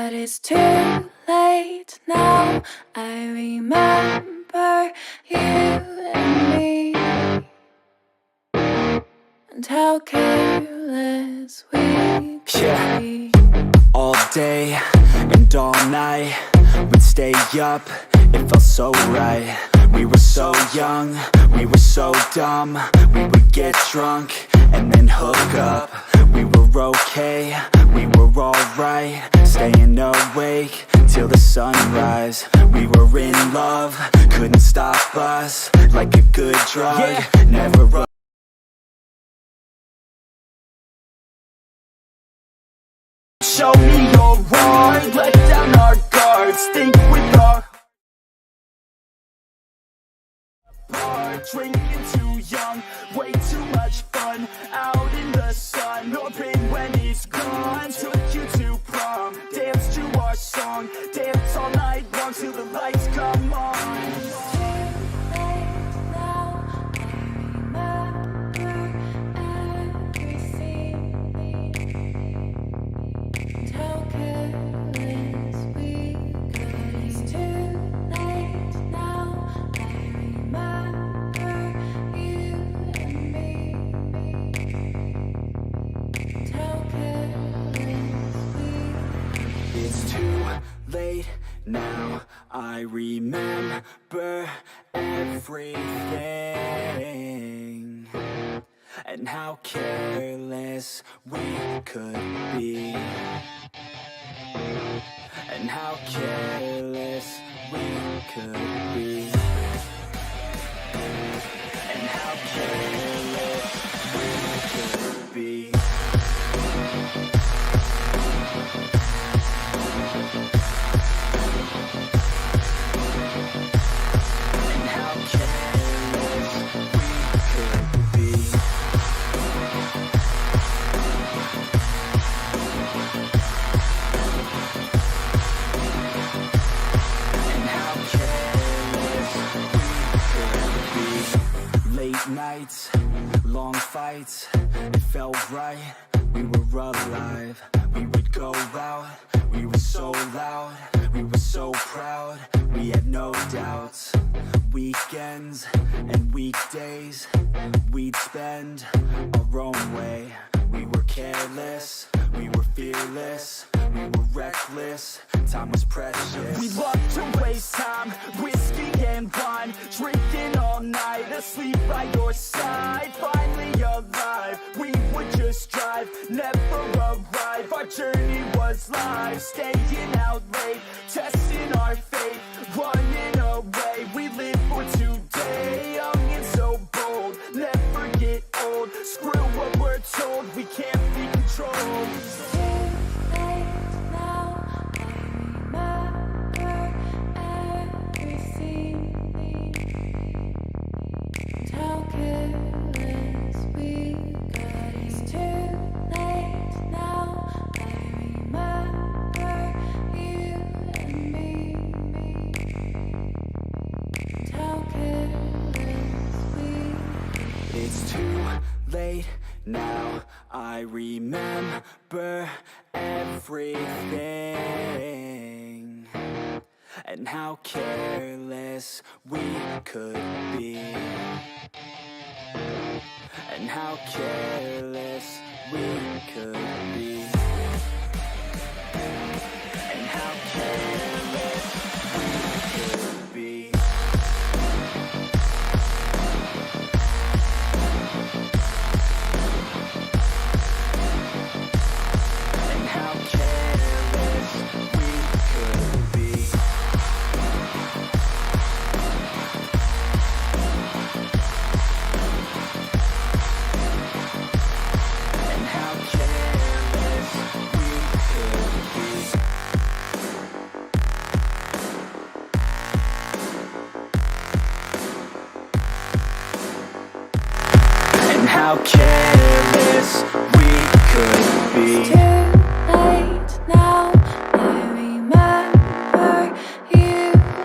That it's too late now. I remember you and me, and how careless we could be. All day and all night, we'd stay up, it felt so right. We were so young, we were so dumb. We would get drunk and then hook up. We were okay, we were alright, staying awake till the sunrise. We were in love, couldn't stop us, like a good drug, never show me your heart, let down our guards, think with our heart. Drinking too young, way too much fun, out in the sun, no pain when it's gone. Took you to prom, dance to our song, dance all night long till the lights come on. It's too late now, I remember everything, and how careless we could be, and how careless we could be, and how careless we could be. Nights, long fights, it felt right, we were alive. We would go out, we were so loud, we were so proud, we had no doubts. Weekends and weekdays, we'd spend our own way. We were careless, we were fearless, we were reckless, time was precious. We loved to waste time, whiskey and wine, drinking all night, asleep by your side. Finally alive, we would just drive, never arrive. Our journey was live, staying out late, testing our fate, running away. We live for today, young and so bold, never get old. Screw what we're told, we can't be controlled. It's too late now, I remember everything, and how careless we could be, and how careless we could be, and how careless we could be. How careless we could be. It's too late now, I remember you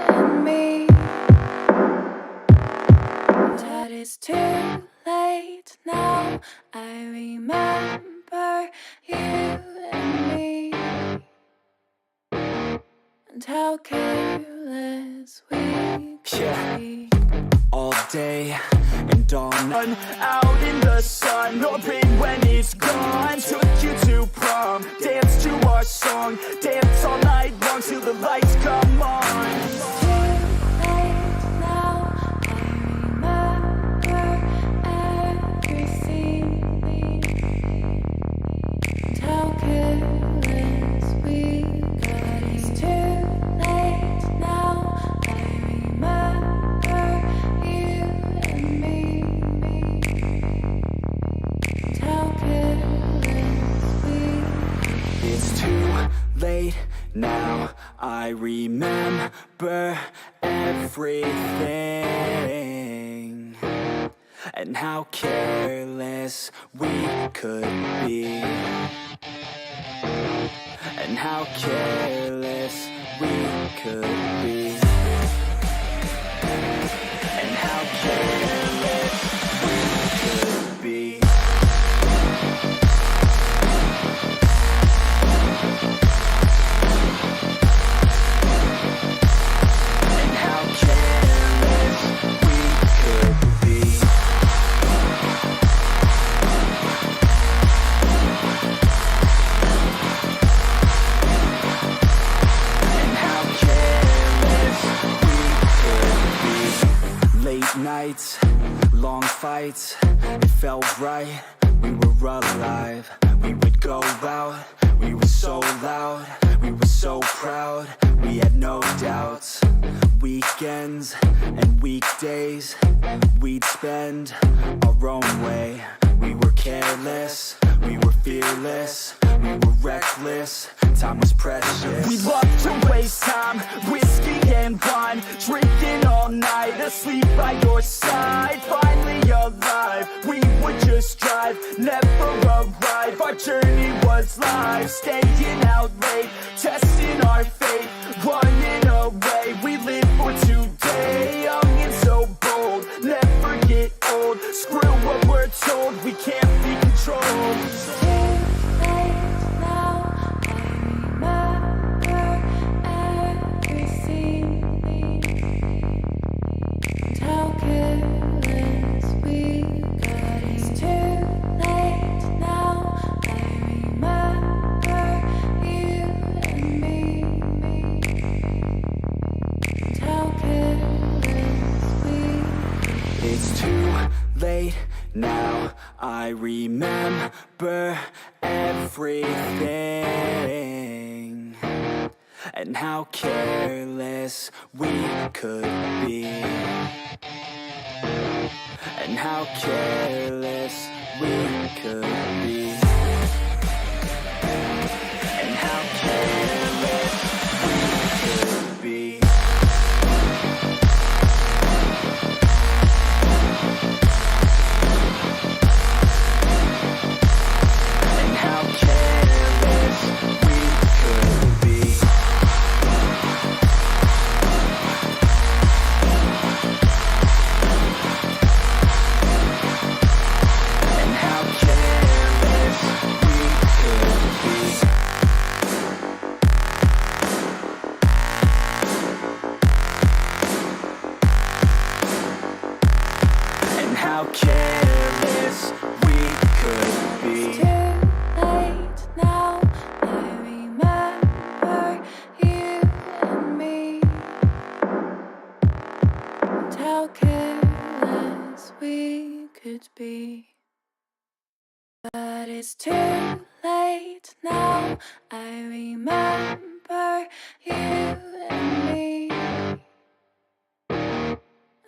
and me. That it's too late now, I remember you and me. and how careless we could be. All day and all night, out in the sun, hoping when it's gone. Took you to prom, dance to our song, dance all night long till the lights come on. It's too late now, I remember everything and how careless we got. It's too late now, I remember you and me and how careless we got. It's too late now, I remember everything and how careless we could be, and how careless we could be, and how careless we could be. And how careless we could be. And how careless we could be. Late nights, long fights, it felt right, we were alive. We would go out, we were so loud, we were so proud, we had no doubts. Weekends and weekdays, we'd spend our own way. We were careless, we were fearless, we were reckless, time was precious. We loved to waste time, whiskey and wine, drinking all night, asleep by your side. Finally alive, we would just drive, never arrive. Our journey was live, staying out late, testing our fate, running away. We live for today, young and so bold, never get old. Screw what we're told, we can't be controlled. It's too late now, I remember everything and how careless we got. It's too late now, I remember you and me and how careless we got. It's too late now, I remember everything and how careless we could be, and how careless we could be, and how careless we could be. And how careless we could be. And how careless we could be. And how careless we could be. It's too late now, I remember you and me and how careless we could be. But it's too late now, I remember you and me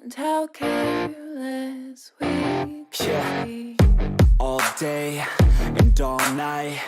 and how careless we could be. All day and all night,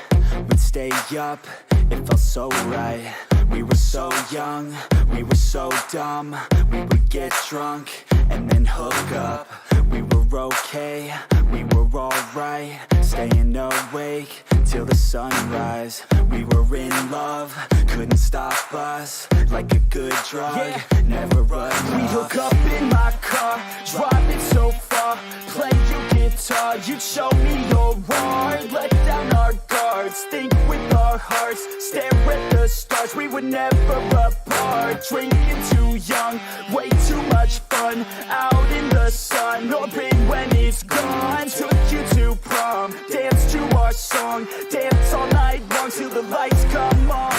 we'd stay up, it felt so right. We were so young, we were so dumb. We would get drunk and then hook up. We were okay, we were alright, staying awake till the sunrise. We were in love, couldn't stop us, like a good drug, never run. We hook up in my car, driving so far, saw, play you guitar, you'd show me your art. Let down our guards, think with our hearts, stare at the stars, we were never apart. Drinking too young, way too much fun, out in the sun, hoping when it's gone. Took you to prom, dance to our song, dance all night long till the lights come on.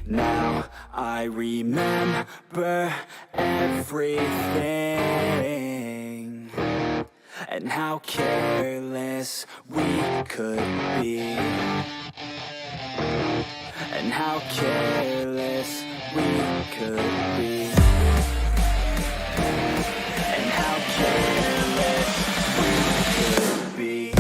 Now I remember everything, and how careless we could be, and how careless we could be, and how careless we could be.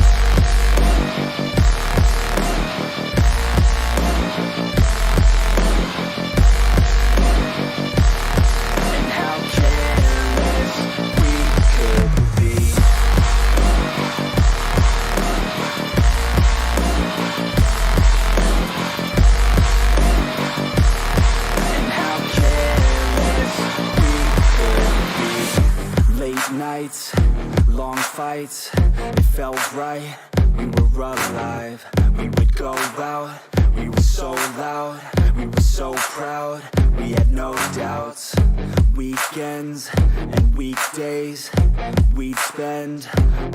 Nights, long fights, it felt right, we were alive. We would go out, we were so loud, we were so proud, we had no doubts. Weekends and weekdays, we'd spend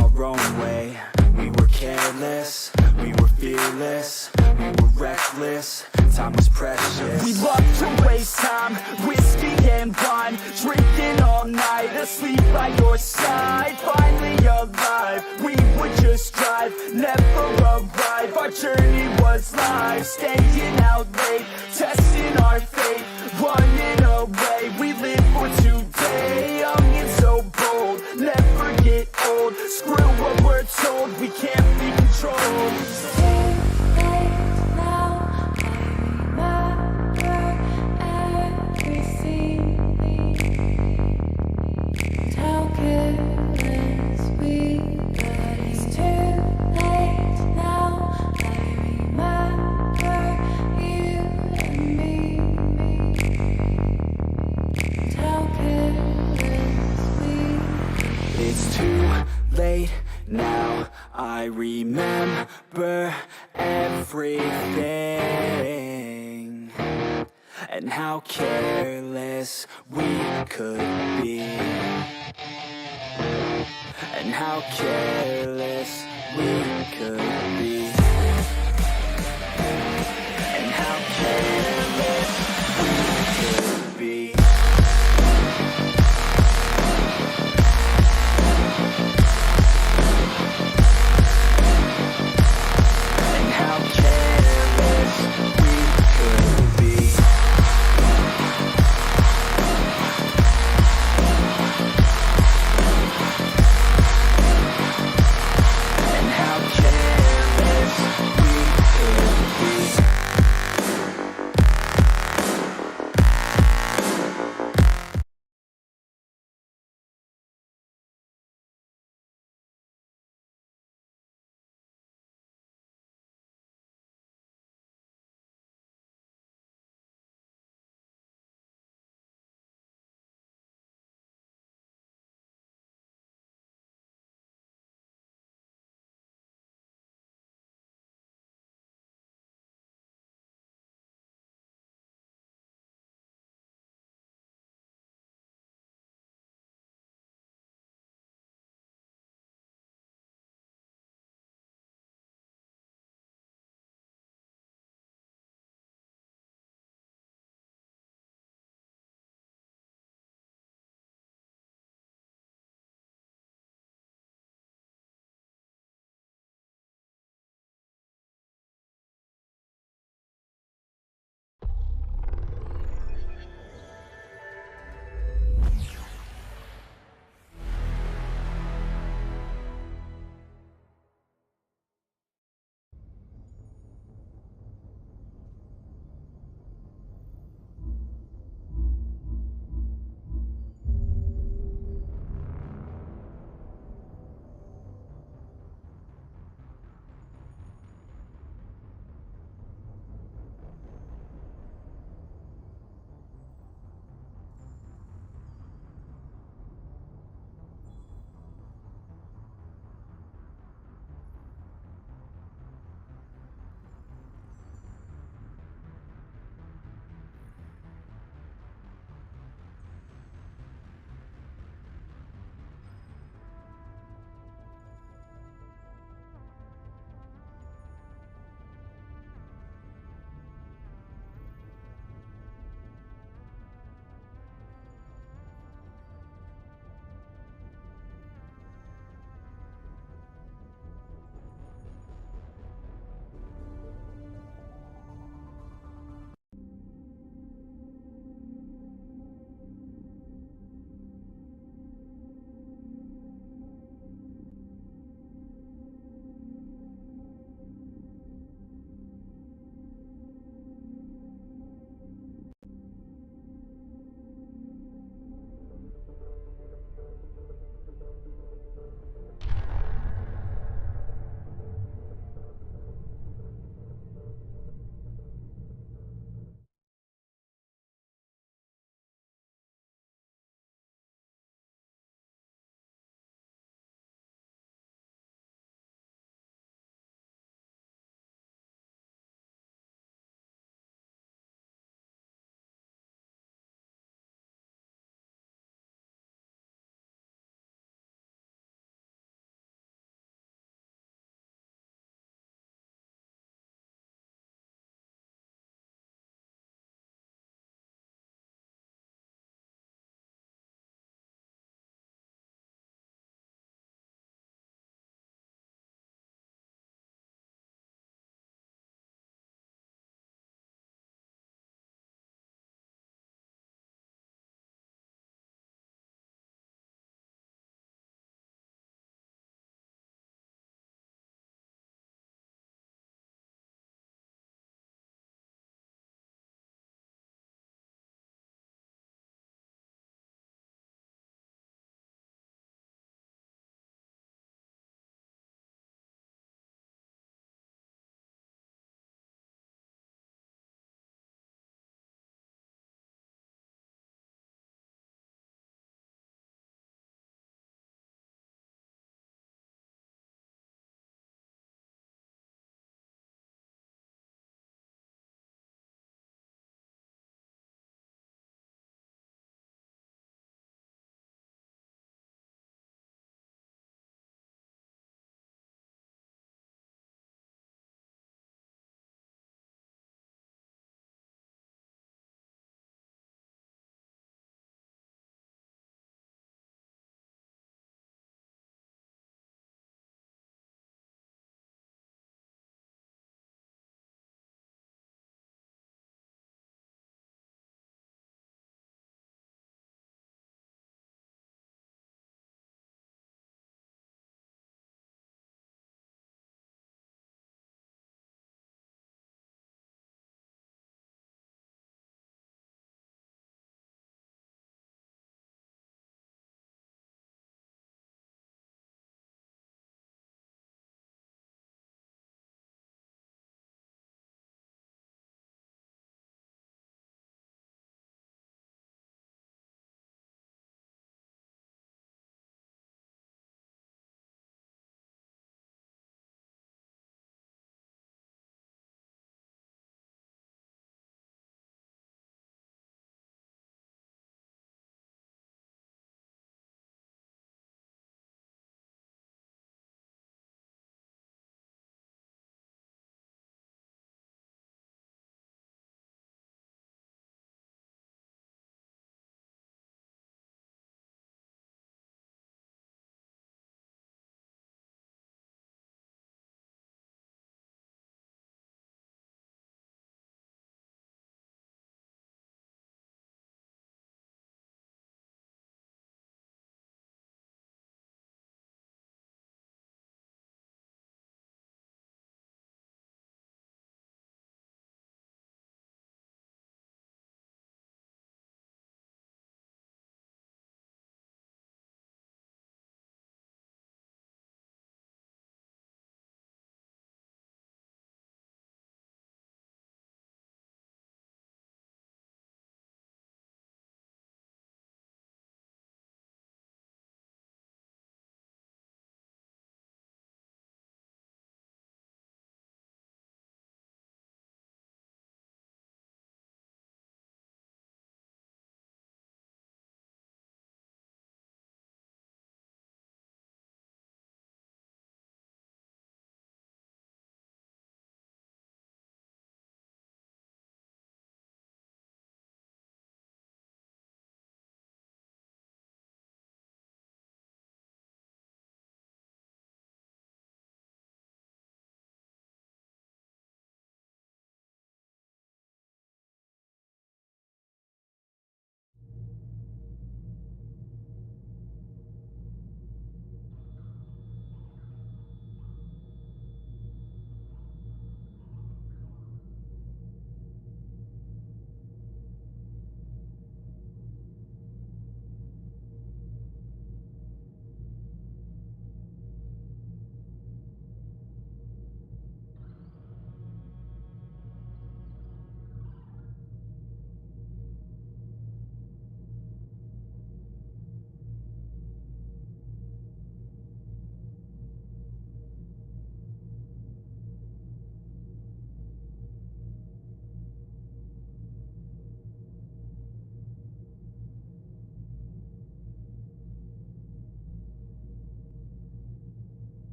our own way. We were careless, we were fearless, we were reckless, time was precious. We loved to waste time, whiskey and wine, drinking all night, asleep by your side. Finally alive, we would just drive, never arrive. Our journey was live, staying out late, testing our fate, running away. We live for today, young and so bold, never get old. Screw what we're told, we can't be controlled. Now I remember everything, and how careless we could be, and how careless we could be, and how careless we could be. And how careless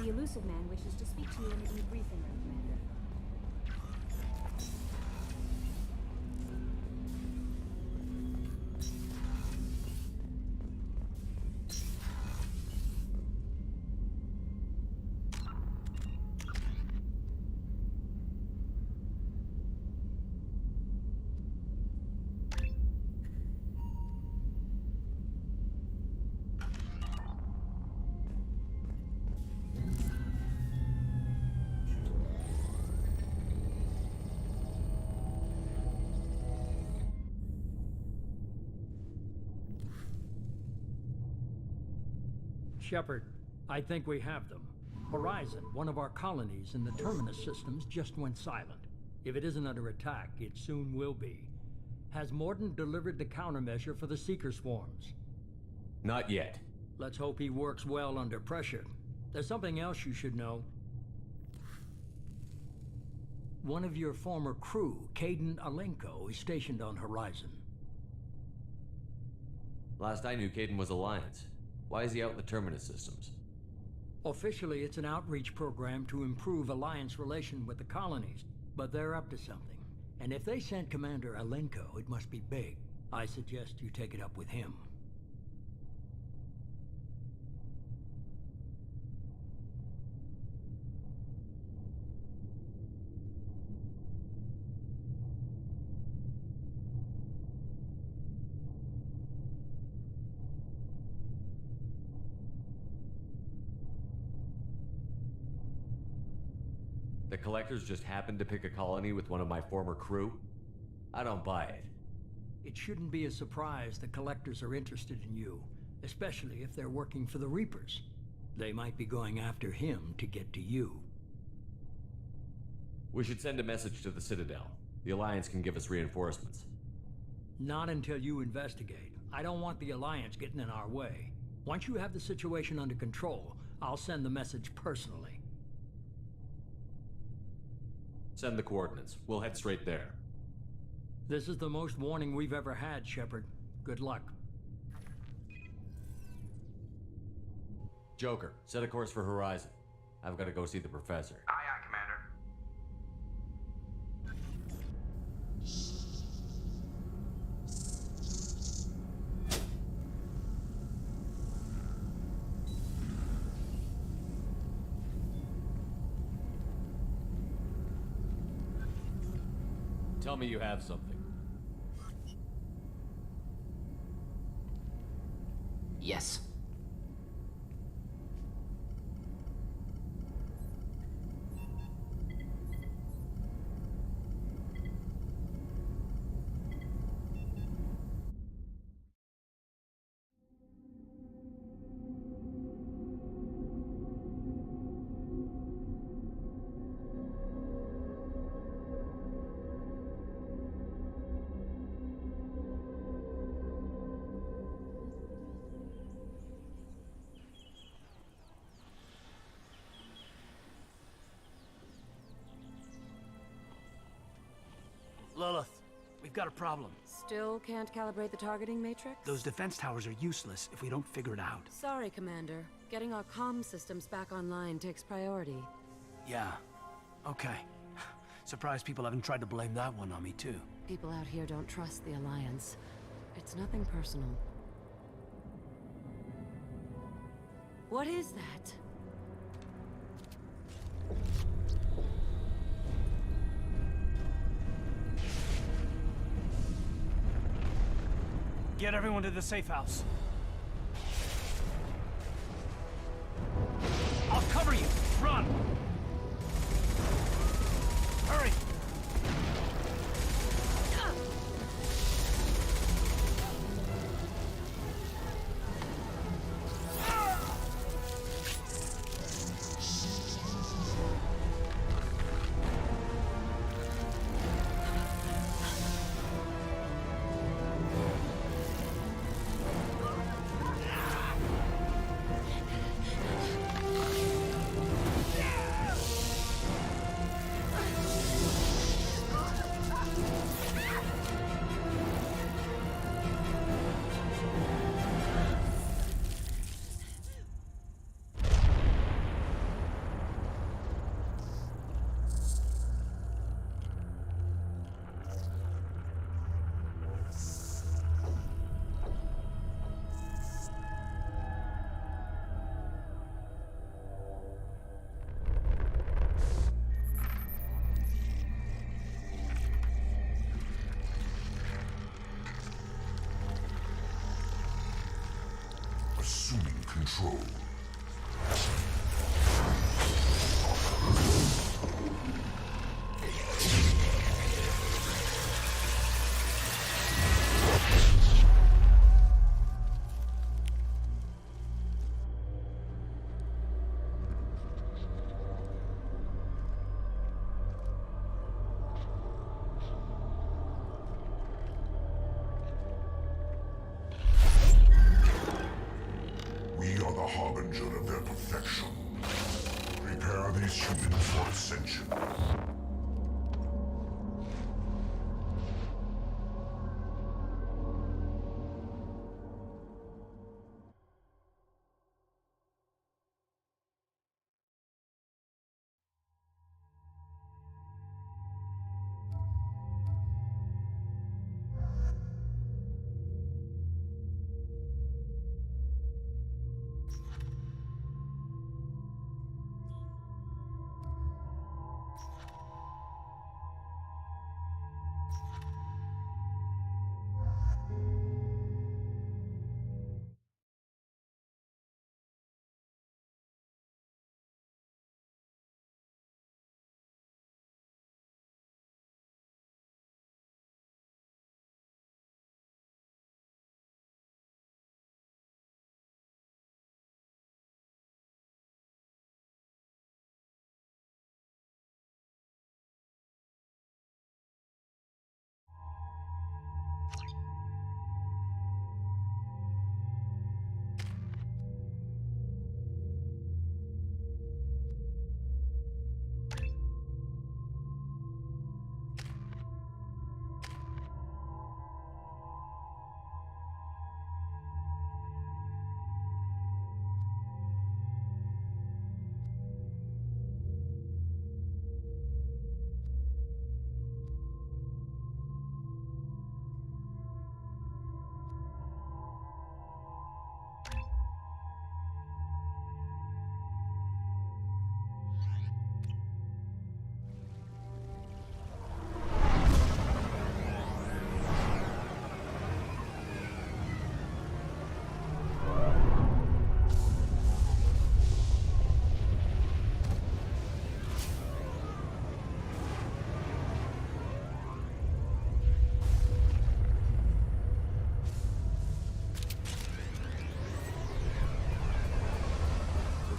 The elusive man wishes to speak to you in a debriefing room, Commander. Shepard, I think we have them. Horizon, one of our colonies in the Terminus systems, just went silent. If it isn't under attack, it soon will be. Has Mordin delivered the countermeasure for the Seeker swarms? Not yet. Let's hope he works well under pressure. There's something else you should know. One of your former crew, Kaidan Alenko, is stationed on Horizon. Last I knew, Kaidan was Alliance. Why is he out in the Terminus systems? Officially, it's an outreach program to improve Alliance relation with the colonies, but they're up to something. And if they sent Commander Alenko, it must be big. I suggest you take it up with him. The Collectors just happened to pick a colony with one of my former crew? I don't buy it. It shouldn't be a surprise the Collectors are interested in you, especially if they're working for the Reapers. They might be going after him to get to you. We should send a message to the Citadel. The Alliance can give us reinforcements. Not until you investigate. I don't want the Alliance getting in our way. Once you have the situation under control, I'll send the message personally. Send the coordinates. We'll head straight there. This is the most warning we've ever had, Shepard. Good luck. Joker, set a course for Horizon. I've got to go see the Professor. Aye, aye, Commander. Tell me you have something. Yes. Lilith, we've got a problem. Still can't calibrate the targeting matrix? Those defense towers are useless if we don't figure it out. Sorry, Commander. Getting our comm systems back online takes priority. Yeah. Okay. Surprised people haven't tried to blame that one on me, too. People out here don't trust the Alliance. It's nothing personal. What is that? Get everyone to the safe house. I'll cover you! Run! Hurry! control. We are the harbinger of their perfection. Prepare these humans for ascension.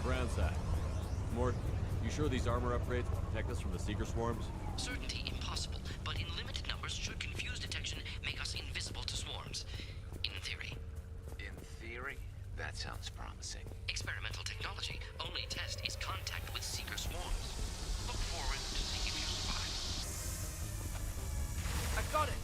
Brownside. Morton, you sure these armor upgrades will protect us from the Seeker swarms? Certainty impossible, but in limited numbers should confuse detection, make us invisible to swarms. In theory. In theory, that sounds promising. Experimental technology. Only test is contact with Seeker swarms. Look forward to see if you survive. I got it!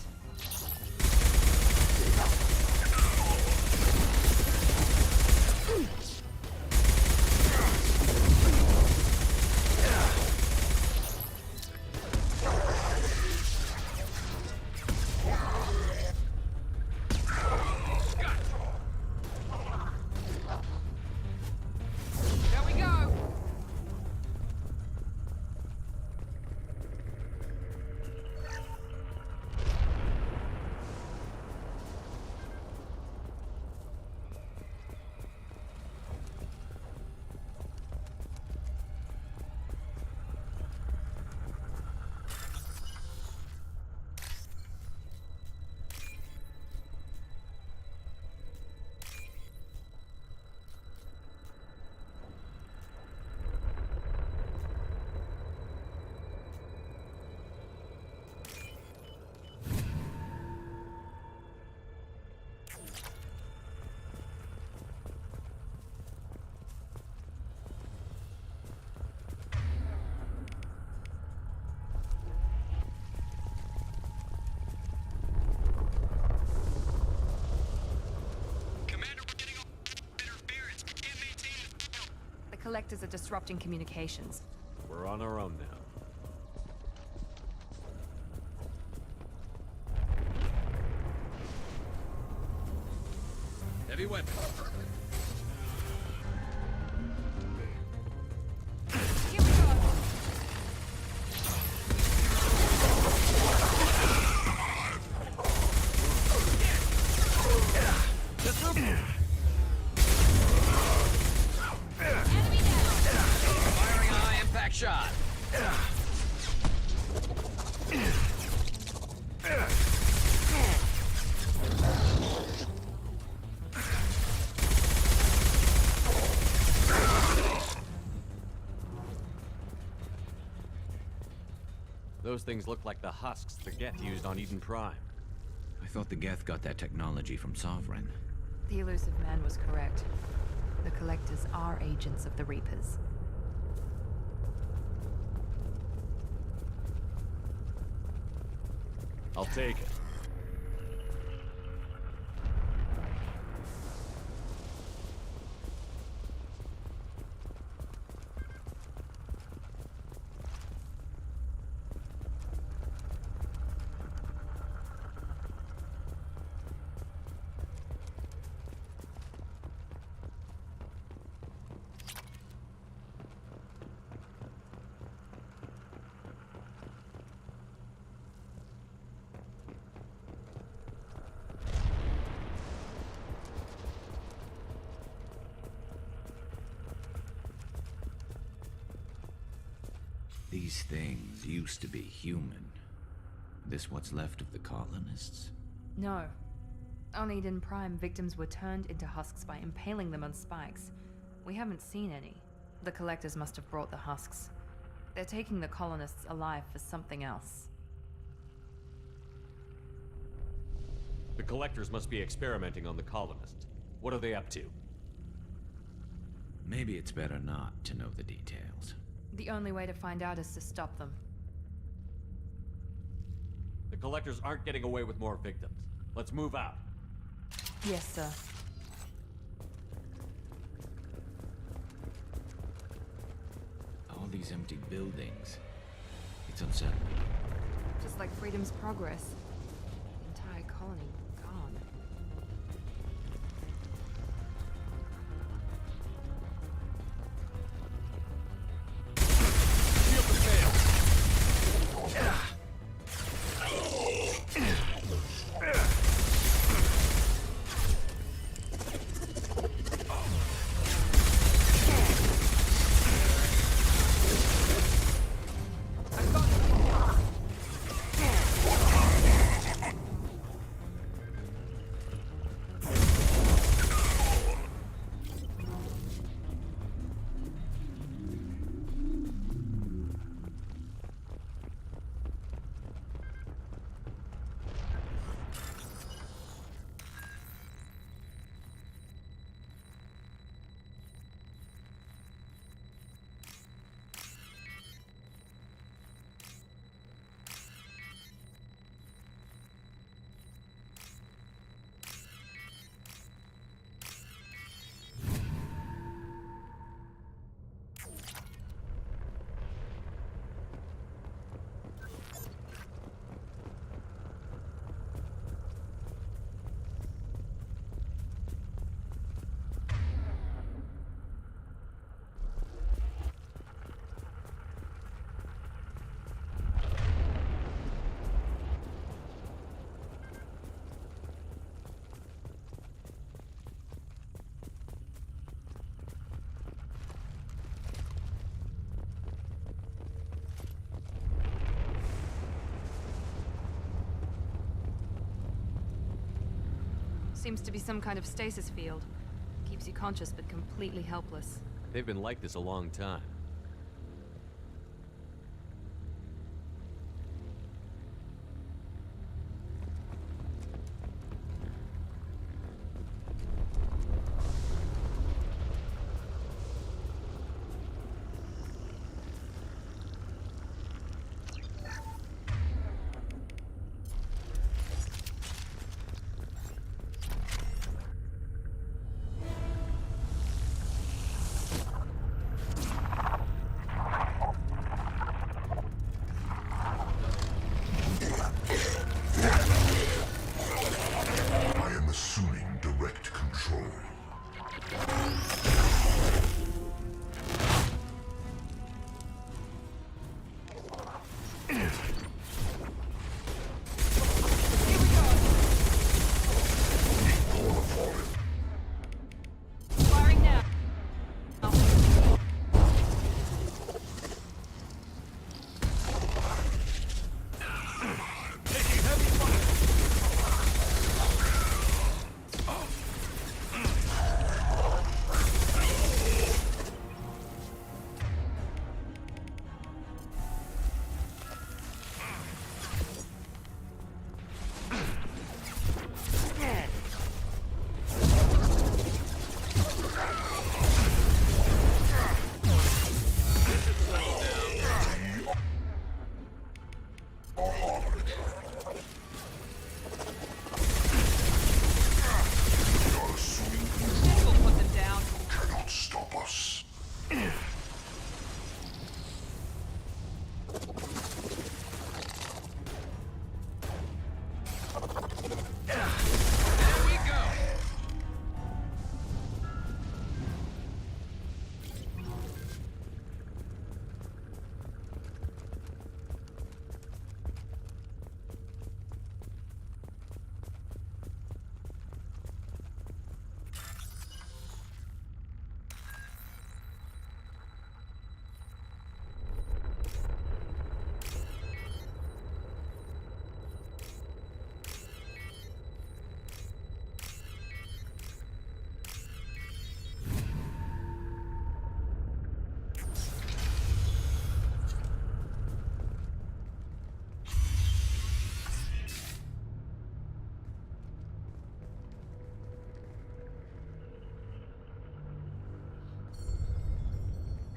Collectors are disrupting communications. We're on our own now. Heavy weapon. Here we go. shot. Those things look like the husks the Geth used on Eden Prime. I thought the Geth got that technology from Sovereign. The elusive man was correct. The Collectors are agents of the Reapers. I'll take it. These things used to be human. This what's left of the colonists? No. On Eden Prime, victims were turned into husks by impaling them on spikes. We haven't seen any. The Collectors must have brought the husks. They're taking the colonists alive for something else. The Collectors must be experimenting on the colonists. What are they up to? Maybe it's better not to know the details. The only way to find out is to stop them. The Collectors aren't getting away with more victims. Let's move out. Yes, sir. All these empty buildings. It's unsettling. Just like Freedom's Progress. The entire colony gone. Seems to be some kind of stasis field. Keeps you conscious but completely helpless. They've been like this a long time.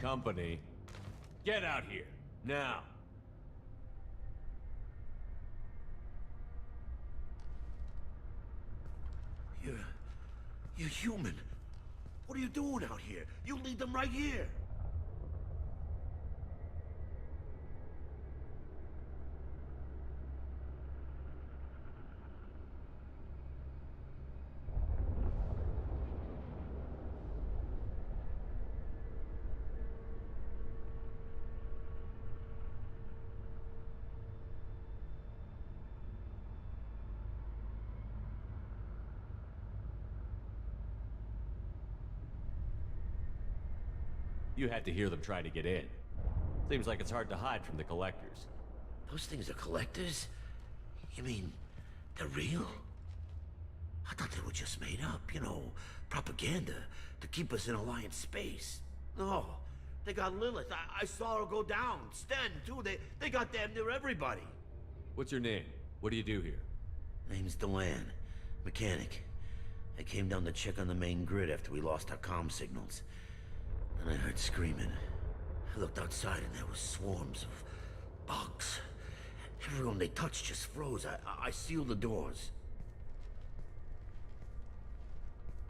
Company, get out here, now. You're human. What are you doing out here? You lead them right here. You had to hear them trying to get in. Seems like it's hard to hide from the collectors. Those things are collectors? You mean, they're real? I thought they were just made up, you know, propaganda to keep us in Alliance space. No, they got Lilith. I saw her go down. Sten, too. They got damn near everybody. What's your name? What do you do here? Name's Dewan. Mechanic. I came down to check on the main grid after we lost our comm signals. Then I heard screaming. I looked outside and there was swarms of bugs. Everyone they touched just froze. I sealed the doors.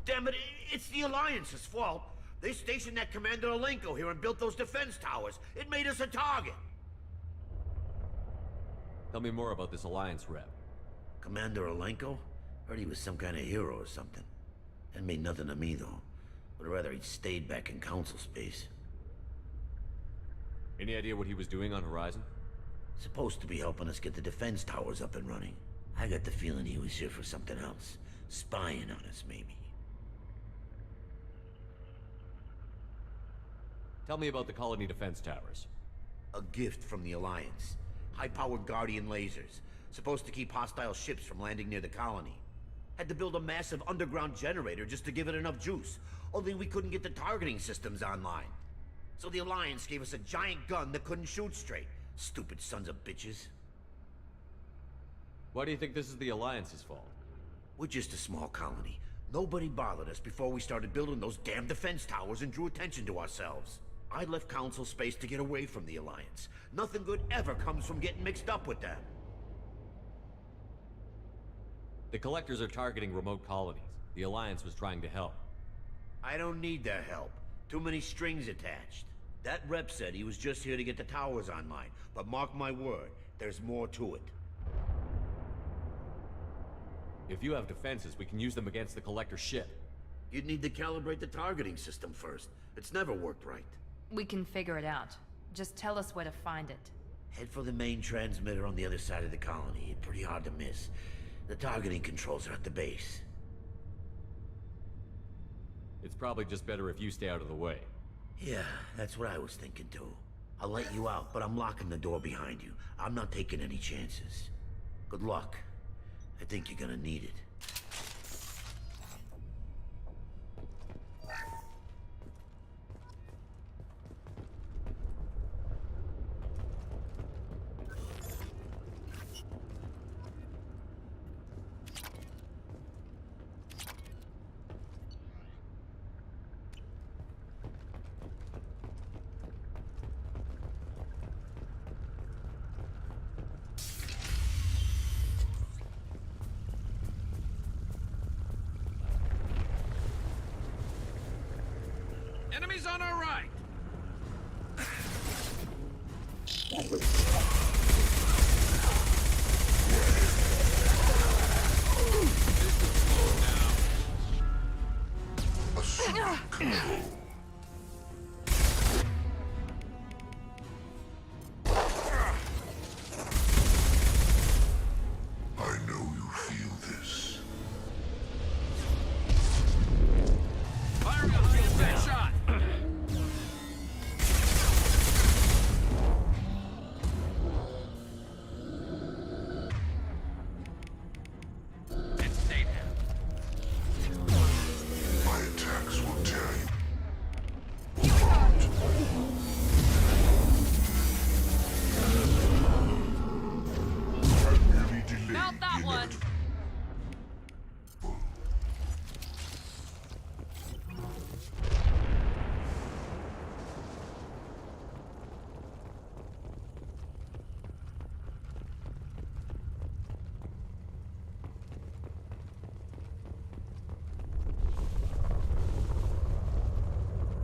Damn it, it's the Alliance's fault. They stationed that Commander Alenko here and built those defense towers. It made us a target. Tell me more about this Alliance rep. Commander Alenko? Heard he was some kind of hero or something. That made nothing to me, though. Would rather he'd stayed back in Council space. Any idea what he was doing on Horizon? Supposed to be helping us get the defense towers up and running. I got the feeling he was here for something else. Spying on us, maybe. Tell me about the colony defense towers. A gift from the Alliance. High-powered Guardian lasers. Supposed to keep hostile ships from landing near the colony. Had to build a massive underground generator just to give it enough juice. Only we couldn't get the targeting systems online. So the Alliance gave us a giant gun that couldn't shoot straight. Stupid sons of bitches. Why do you think this is the Alliance's fault? We're just a small colony. Nobody bothered us before we started building those damn defense towers and drew attention to ourselves. I left Council space to get away from the Alliance. Nothing good ever comes from getting mixed up with them. The Collectors are targeting remote colonies. The Alliance was trying to help. I don't need their help. Too many strings attached. That rep said he was just here to get the towers online, but mark my word, there's more to it. If you have defenses, we can use them against the Collector ship. You'd need to calibrate the targeting system first. It's never worked right. We can figure it out. Just tell us where to find it. Head for the main transmitter on the other side of the colony. Pretty hard to miss. The targeting controls are at the base. It's probably just better if you stay out of the way. Yeah, that's what I was thinking too. I'll let you out, but I'm locking the door behind you. I'm not taking any chances. Good luck. I think you're gonna need it. Enemies on our right! Assume control. I know you feel this. Fire gun kills that shot! My attacks will tear you.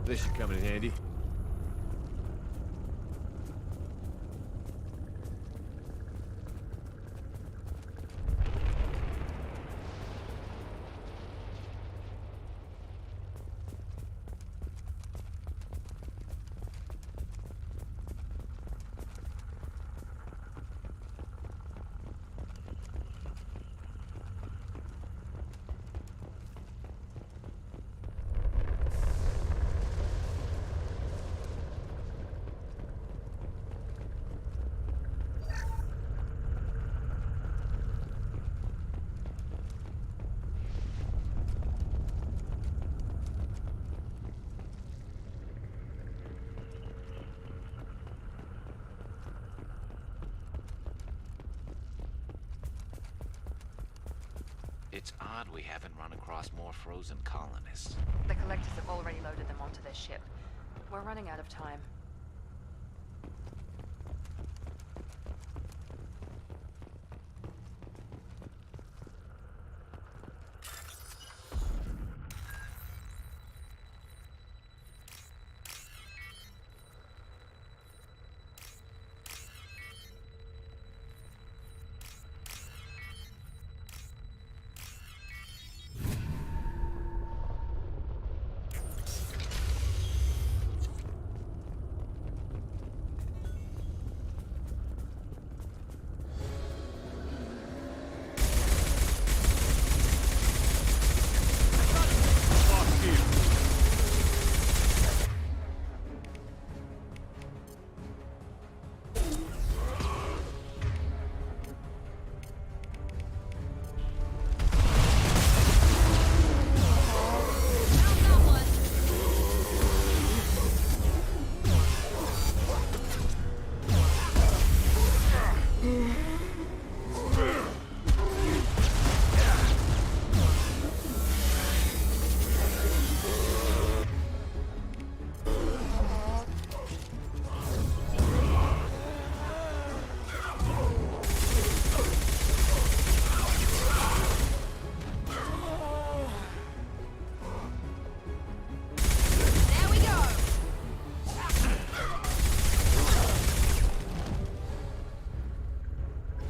This should come in handy. It's odd we haven't run across more frozen colonists. The collectors have already loaded them onto their ship. We're running out of time.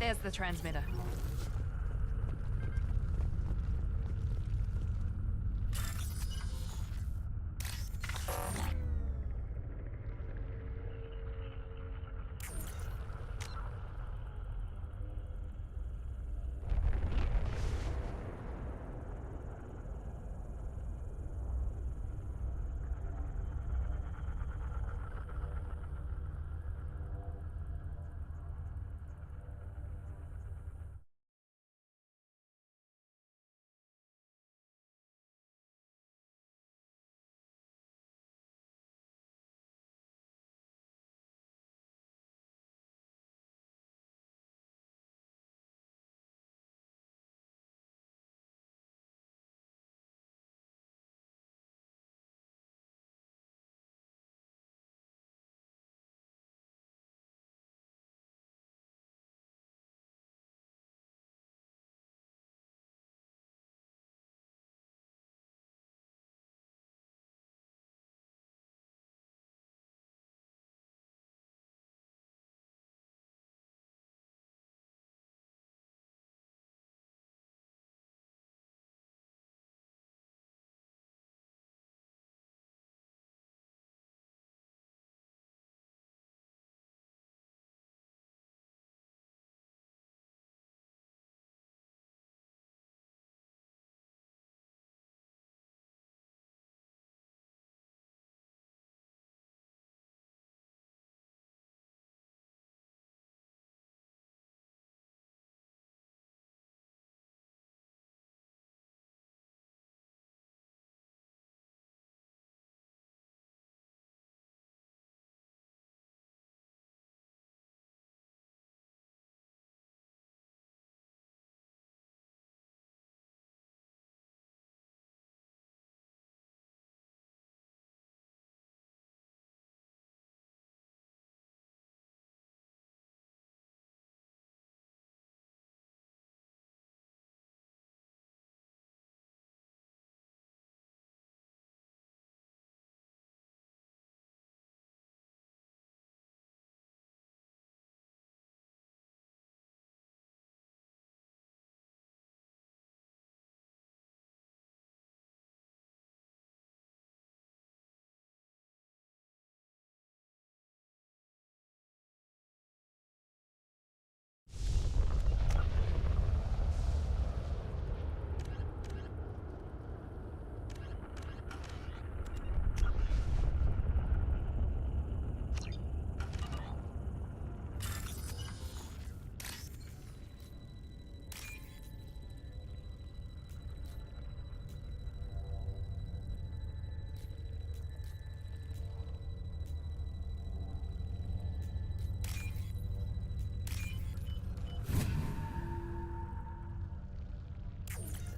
There's the transmitter.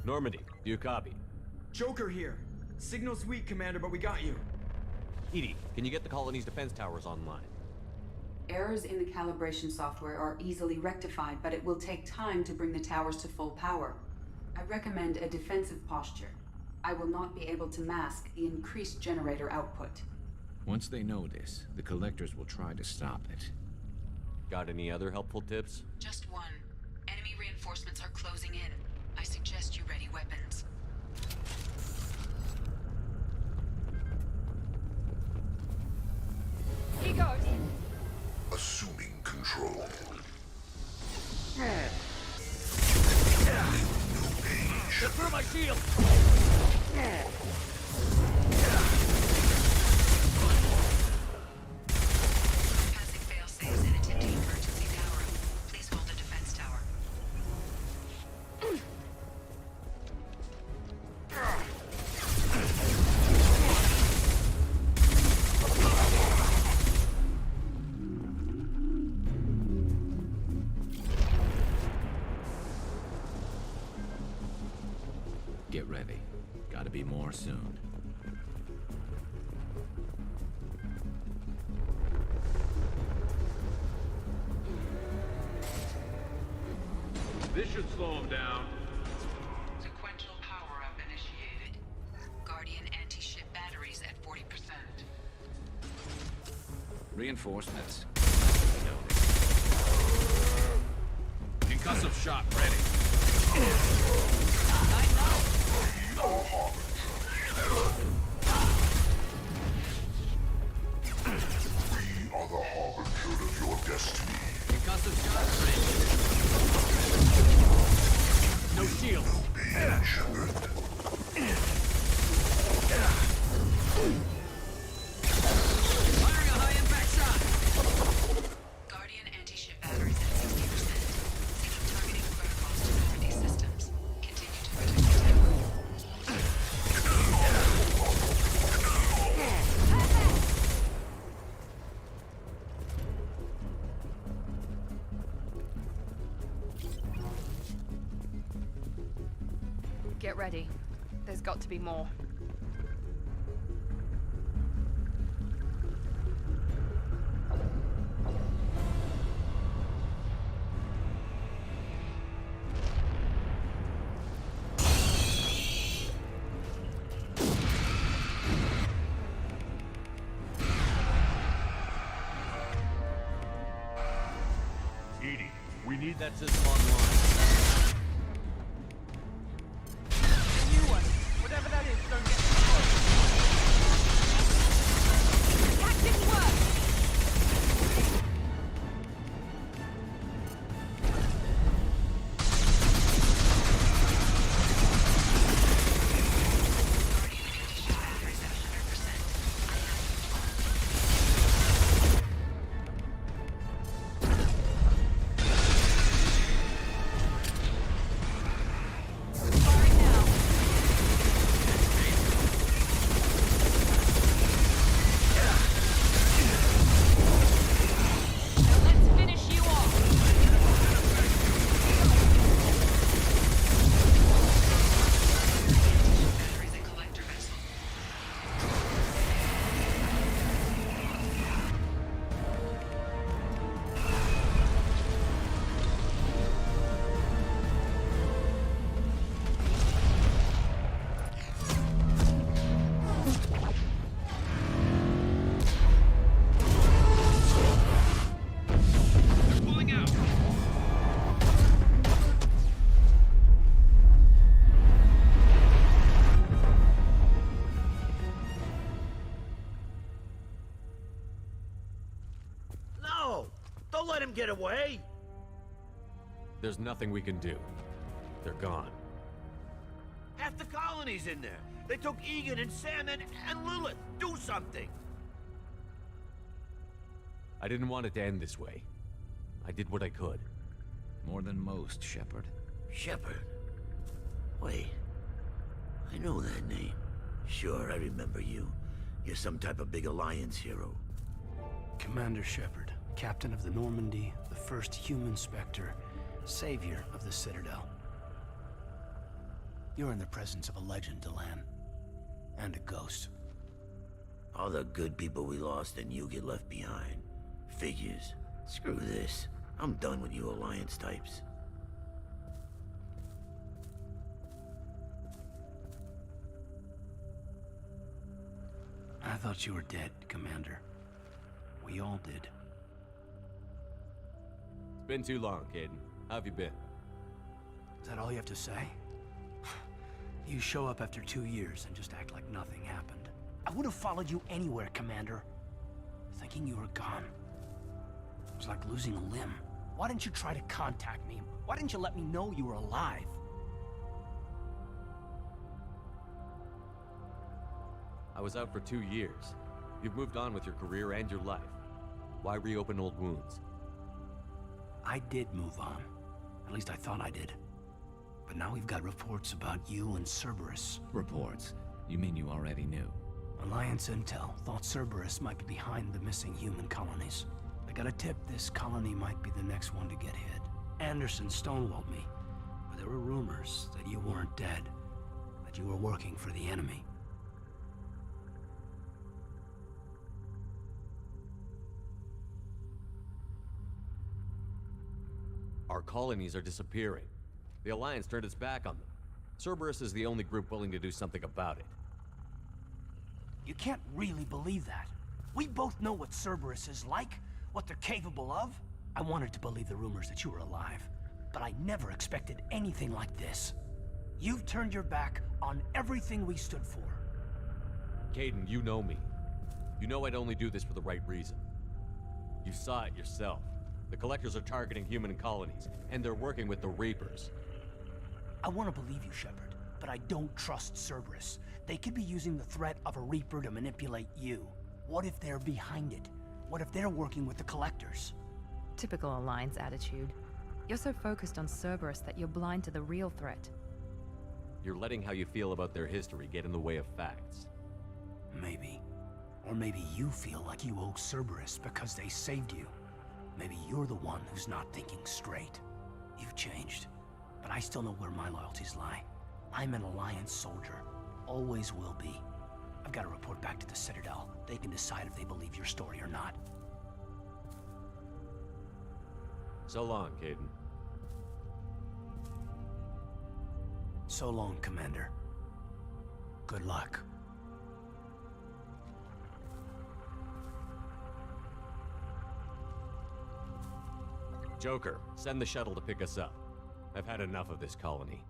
Normandy, do you copy? Joker here. Signal's weak, Commander, but we got you. Edie, can you get the colony's defense towers online? Errors in the calibration software are easily rectified, but it will take time to bring the towers to full power. I recommend a defensive posture. I will not be able to mask the increased generator output. Once they know this, the Collectors will try to stop it. Got any other helpful tips? Just one. Enemy reinforcements are closing in. I suggest you ready weapons. He goes. Assuming control. Get through my shield! Passing fail-safes and attempting emergency power up. Please hold the defense tower. Get ready. Gotta be more soon. This should slow him down. Sequential power-up initiated. Guardian anti-ship batteries at 40%. Reinforcements. Concussive shot ready. We are the harbinger of your destiny. Concussive shot ready. No shield. Obey, Shepard. Firing a high-impact shot! Guardian anti-ship batteries at 60%. Signal targeting protocols to Normandy systems. Continue to protect the tower. Get ready. There's got to be more. Edie, we need That system online. New one. Whatever that is, don't get too close. That didn't work! Guardian anti-ship batteries at 100%. Firing now. Now let's finish you off. Batteries and collector vessel. They're pulling out. No! Don't let him get away! There's nothing we can do. They're gone. Half the colony's in there. They took Egan and Sam and Lilith. Do something! I didn't want it to end this way. I did what I could. More than most, Shepard. Shepard? Wait. I know that name. Sure, I remember you. You're some type of big Alliance hero. Commander Shepard, captain of the Normandy, the first human Spectre, savior of the Citadel. You're in the presence of a legend, Delan. And a ghost. All the good people we lost and you get left behind. Figures. Screw this. I'm done with you Alliance types. I thought you were dead, Commander. We all did. It's been too long, Kaidan. How have you been? Is that all you have to say? You show up after 2 years and just act like nothing happened. I would have followed you anywhere, Commander. Thinking you were gone. It was like losing a limb. Why didn't you try to contact me? Why didn't you let me know you were alive? I was out for 2 years. You've moved on with your career and your life. Why reopen old wounds? I did move on. At least I thought I did. But now we've got reports about you and Cerberus. Reports? You mean you already knew? Alliance intel thought Cerberus might be behind the missing human colonies. I got a tip this colony might be the next one to get hit. Anderson stonewalled me, but there were rumors that you weren't dead, that you were working for the enemy. Our colonies are disappearing. The Alliance turned its back on them. Cerberus is the only group willing to do something about it. You can't really believe that. We both know what Cerberus is like, what they're capable of. I wanted to believe the rumors that you were alive, but I never expected anything like this. You've turned your back on everything we stood for. Kaidan, you know me. You know I'd only do this for the right reason. You saw it yourself. The Collectors are targeting human colonies, and they're working with the Reapers. I want to believe you, Shepard, but I don't trust Cerberus. They could be using the threat of a Reaper to manipulate you. What if they're behind it? What if they're working with the Collectors? Typical Alliance attitude. You're so focused on Cerberus that you're blind to the real threat. You're letting how you feel about their history get in the way of facts. Maybe. Or maybe you feel like you owe Cerberus because they saved you. Maybe you're the one who's not thinking straight. You've changed, but I still know where my loyalties lie. I'm an Alliance soldier. Always will be. I've got to report back to the Citadel. They can decide if they believe your story or not. So long, Kaidan. So long, Commander. Good luck. Joker, send the shuttle to pick us up. I've had enough of this colony.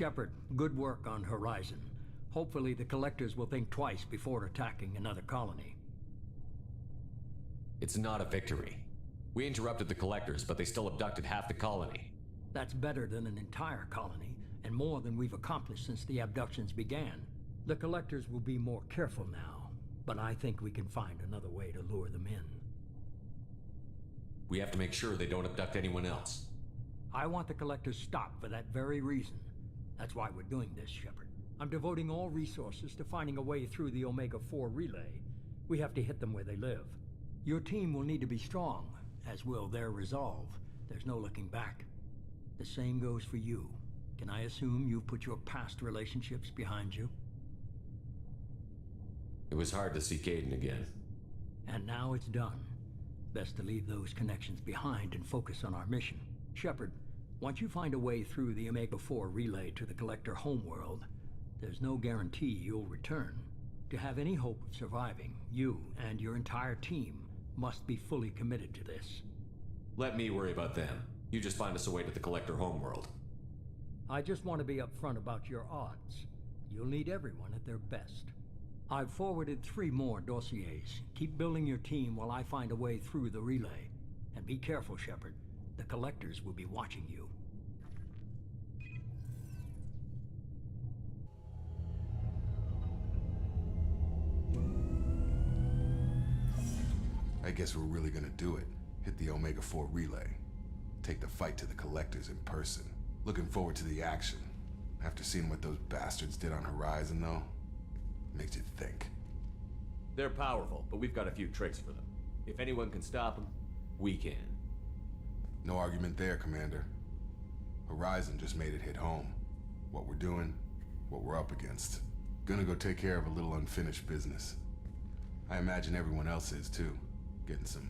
Shepard, good work on Horizon. Hopefully the Collectors will think twice before attacking another colony. It's not a victory. We interrupted the Collectors, but they still abducted half the colony. That's better than an entire colony, and more than we've accomplished since the abductions began. The Collectors will be more careful now, but I think we can find another way to lure them in. We have to make sure they don't abduct anyone else. I want the Collectors stopped for that very reason. That's why we're doing this, Shepard. I'm devoting all resources to finding a way through the Omega-4 relay. We have to hit them where they live. Your team will need to be strong, as will their resolve. There's no looking back. The same goes for you. Can I assume you've put your past relationships behind you? It was hard to see Kaidan again. And now it's done. Best to leave those connections behind and focus on our mission. Shepard, once you find a way through the Omega-4 relay to the Collector homeworld, there's no guarantee you'll return. To have any hope of surviving, you and your entire team must be fully committed to this. Let me worry about them. You just find us a way to the Collector homeworld. I just want to be upfront about your odds. You'll need everyone at their best. I've forwarded 3 more dossiers. Keep building your team while I find a way through the relay. And be careful, Shepard. The Collectors will be watching you. I guess we're really gonna do it. Hit the Omega-4 relay. Take the fight to the Collectors in person. Looking forward to the action. After seeing what those bastards did on Horizon, though, makes you think. They're powerful, but we've got a few tricks for them. If anyone can stop them, we can. No argument there, Commander. Horizon just made it hit home. What we're doing, what we're up against. Gonna go take care of a little unfinished business. I imagine everyone else is, too. Getting some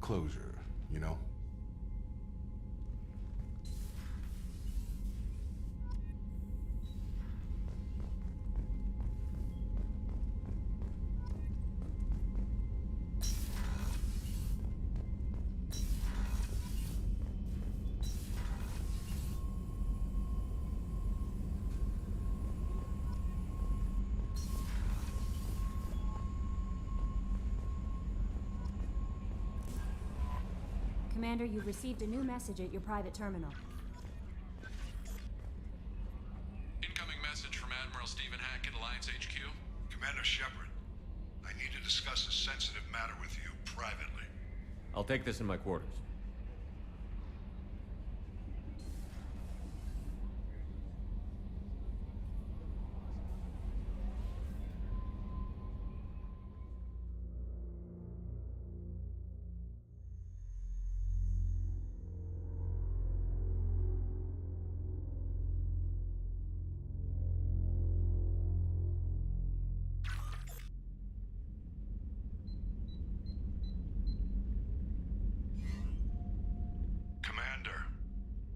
closure, you know? Commander, you've received a new message at your private terminal. Incoming message from Admiral Stephen Hackett, Alliance HQ. Commander Shepard, I need to discuss a sensitive matter with you privately. I'll take this in my quarters.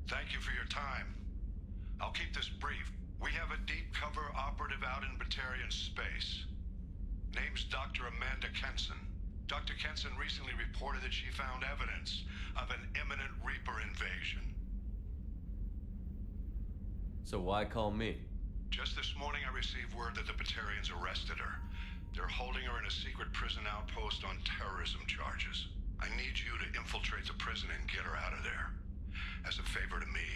Thank you for your time. I'll keep this brief. We have a deep cover operative out in Batarian space. Name's Dr. Amanda Kenson. Dr. Kenson recently reported that she found evidence of an imminent Reaper invasion. So why call me? Just this morning I received word that the Batarians arrested her. They're holding her in a secret prison outpost on terrorism charges. I need you to infiltrate the prison and get her out of there. As a favor to me,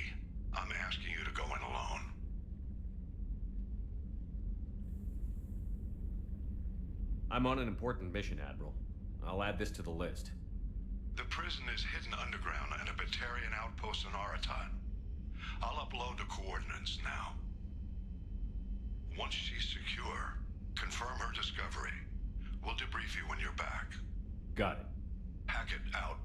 I'm asking you to go in alone. I'm on an important mission, Admiral. I'll add this to the list. The prison is hidden underground in a Batarian outpost on Aratat. I'll upload the coordinates now. Once she's secure, confirm her discovery. We'll debrief you when you're back. Got it. Hackett out.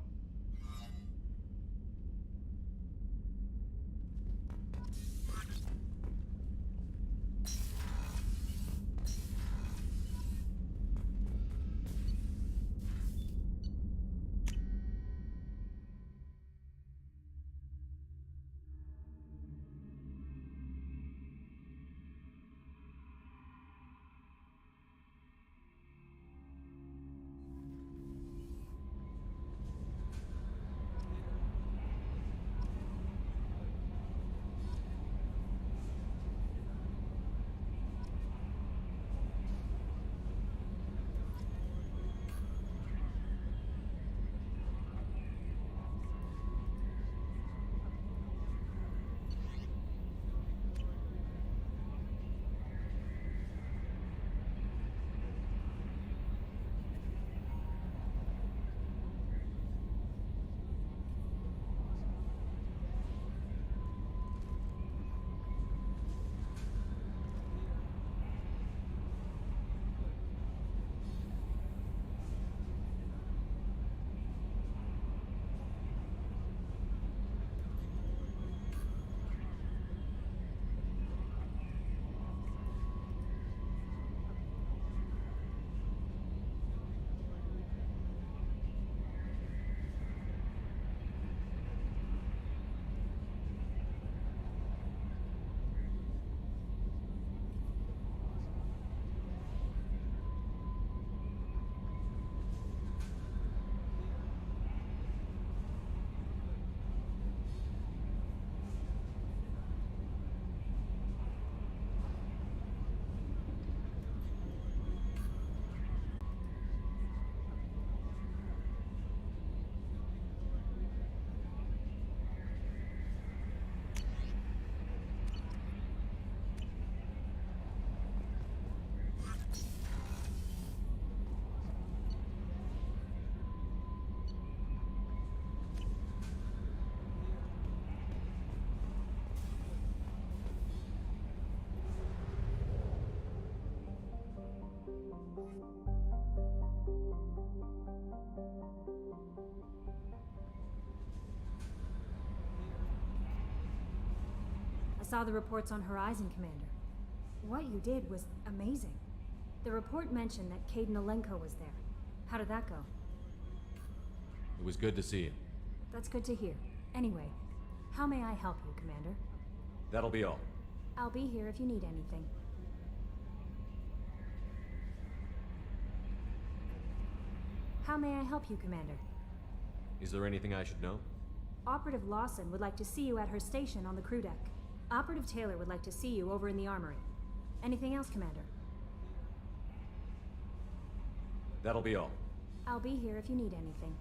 I saw the reports on Horizon, Commander. What you did was amazing. The report mentioned that Kaidan Alenko was there. How did that go? It was good to see you. That's good to hear. Anyway, how may I help you, Commander? That'll be all. I'll be here if you need anything. How may I help you, Commander? Is there anything I should know? Operative Lawson would like to see you at her station on the crew deck. Operative Taylor would like to see you over in the armory. Anything else, Commander? That'll be all. I'll be here if you need anything.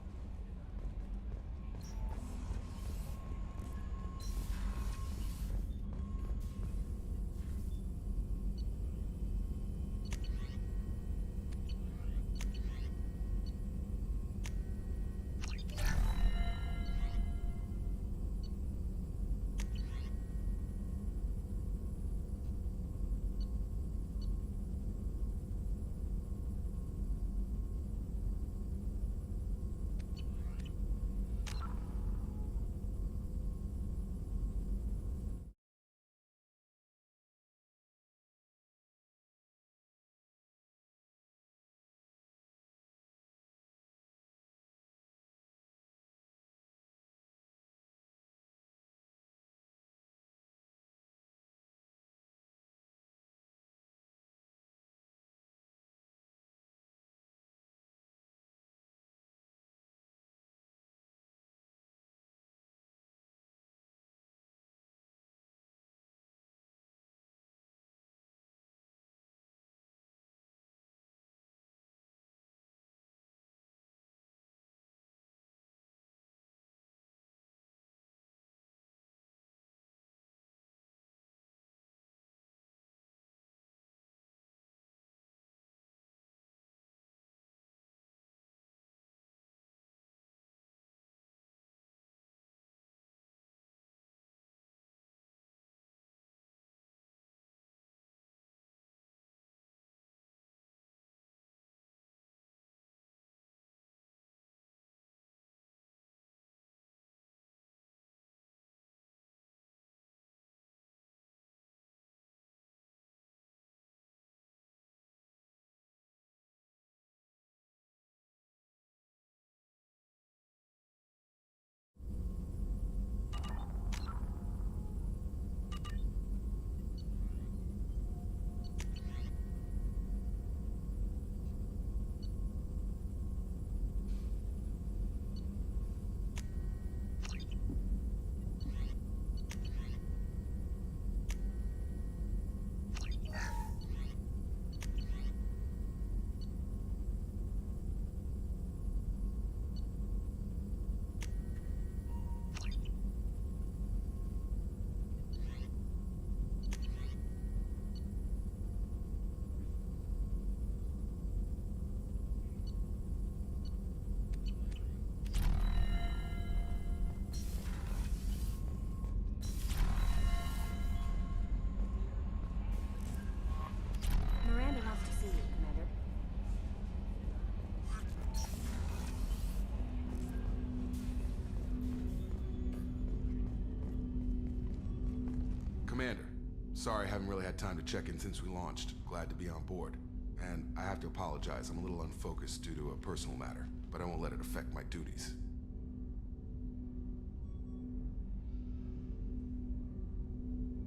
Commander, sorry I haven't really had time to check in since we launched. Glad to be on board. And I have to apologize, I'm a little unfocused due to a personal matter, but I won't let it affect my duties.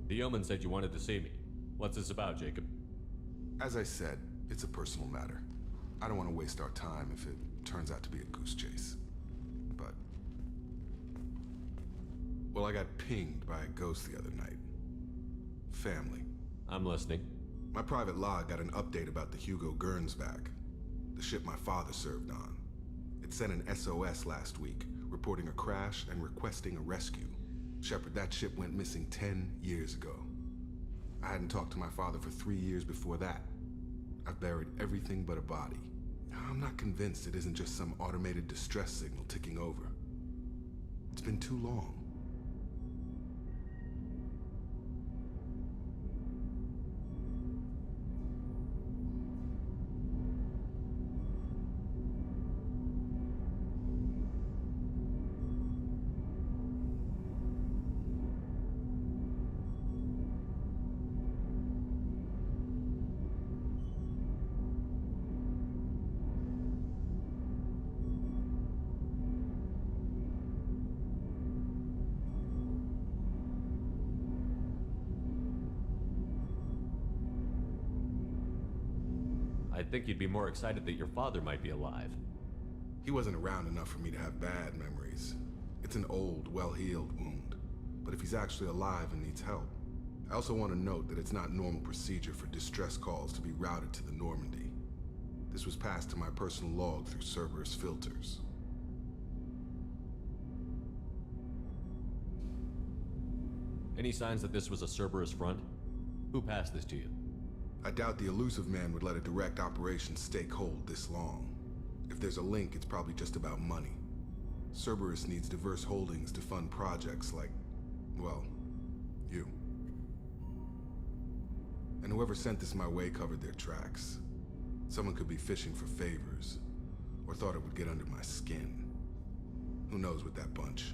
The Yeoman said you wanted to see me. What's this about, Jacob? As I said, it's a personal matter. I don't want to waste our time if it turns out to be a goose chase. But... well, I got pinged by a ghost the other night. Family. I'm listening. My private log got an update about the Hugo Gernsback, the ship my father served on. It sent an SOS last week, reporting a crash and requesting a rescue. Shepard, that ship went missing 10 years ago. I hadn't talked to my father for 3 years before that. I've buried everything but a body. I'm not convinced it isn't just some automated distress signal ticking over. It's been too long. I'd think you'd be more excited that your father might be alive. He wasn't around enough for me to have bad memories. It's an old, well-healed wound. But if he's actually alive and needs help, I also want to note that it's not normal procedure for distress calls to be routed to the Normandy. This was passed to my personal log through Cerberus filters. Any signs that this was a Cerberus front? Who passed this to you? I doubt the Elusive Man would let a direct operation stake hold this long. If there's a link, it's probably just about money. Cerberus needs diverse holdings to fund projects like, well, you. And whoever sent this my way covered their tracks. Someone could be fishing for favors, or thought it would get under my skin. Who knows with that bunch?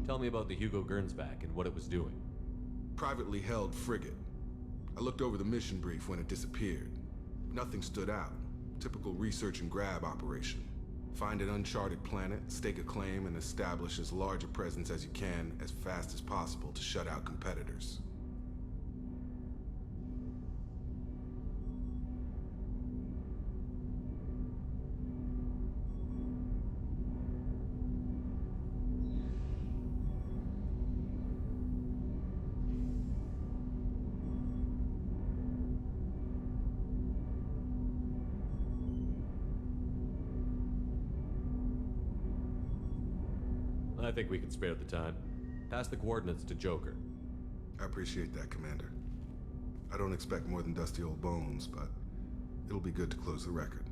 Tell me about the Hugo Gernsback and what it was doing. Privately held frigate. I looked over the mission brief when it disappeared. Nothing stood out. Typical research and grab operation. Find an uncharted planet, stake a claim, and establish as large a presence as you can as fast as possible to shut out competitors. I think we can spare the time. Pass the coordinates to Joker. I appreciate that, Commander. I don't expect more than dusty old bones, but it'll be good to close the record.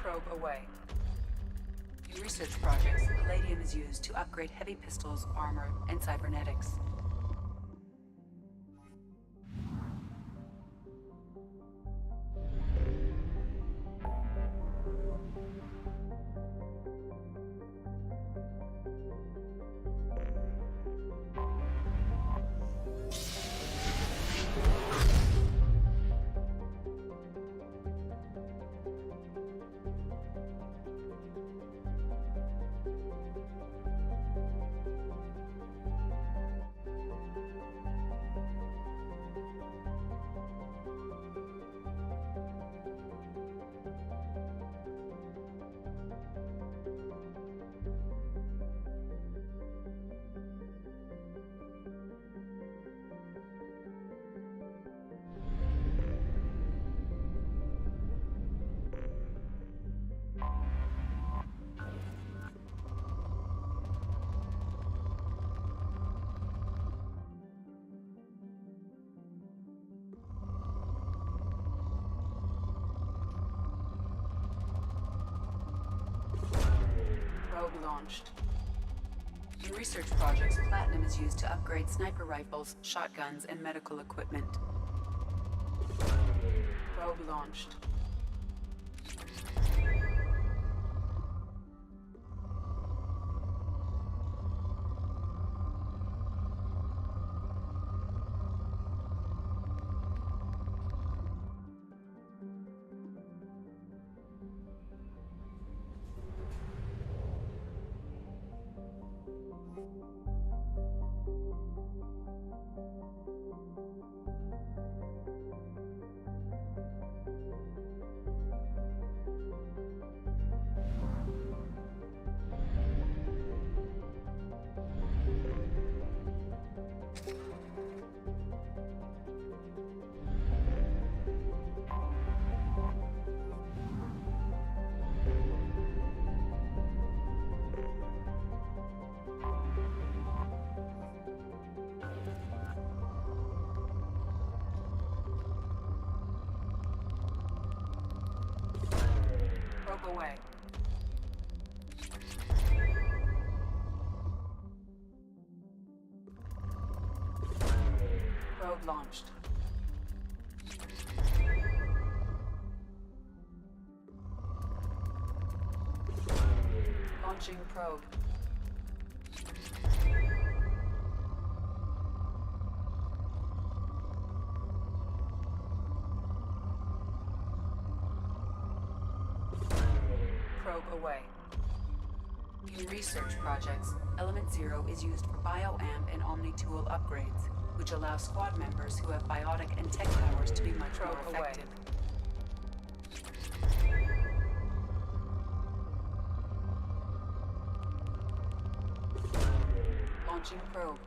Probe away. In research projects, palladium is used to upgrade heavy pistols, armor, and cybernetics. Probe launched. In research projects, platinum is used to upgrade sniper rifles, shotguns, and medical equipment. Probe launched. Probe away. Probe launched. Launching probe. Probe away. In research projects, Element Zero is used for bioamp and Omni-tool upgrades, which allow squad members who have biotic and tech powers to be much more effective. Launching probe.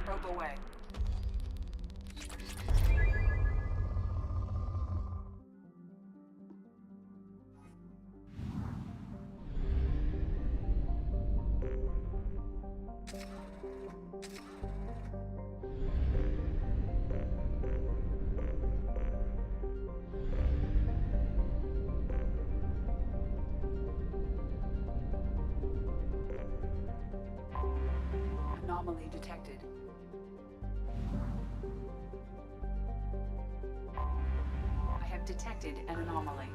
Probe away. Anomaly detected. I have detected an anomaly.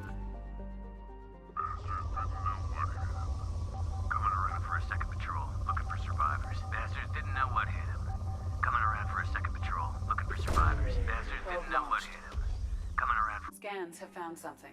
Coming around for a second patrol, looking for survivors. Bastards didn't know what hit him. Coming around for a second patrol, looking for survivors. Bastards didn't know what hit him. Coming around for... Scans have found something.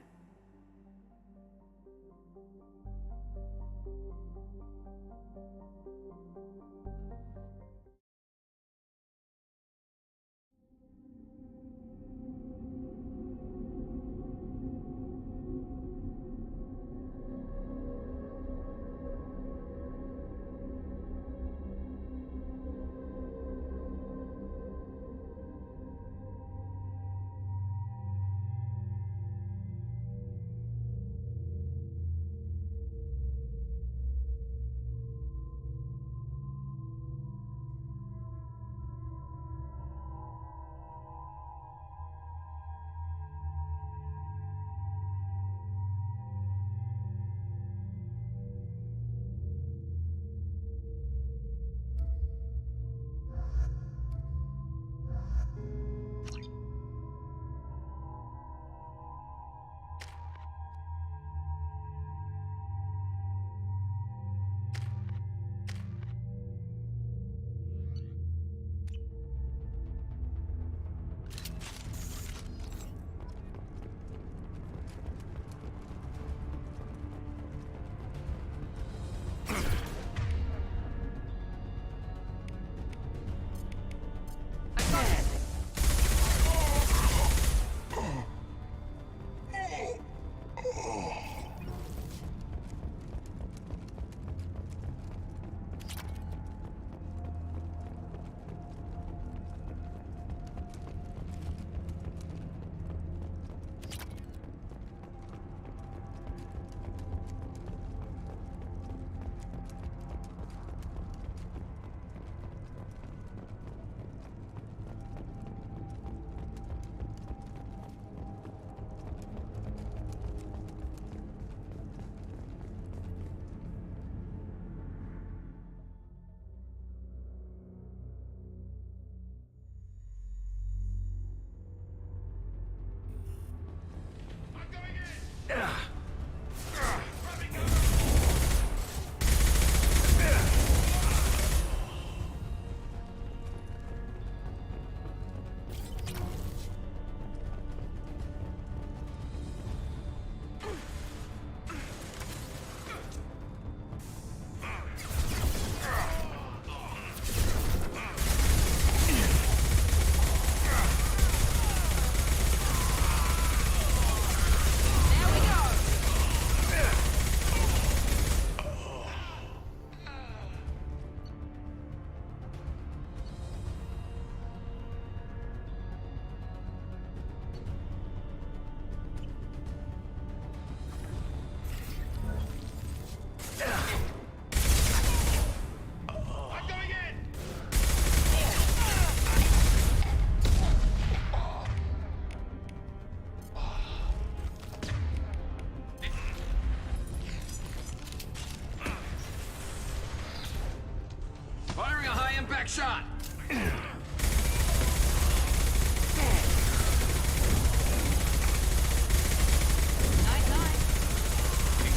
Firing a high-impact shot!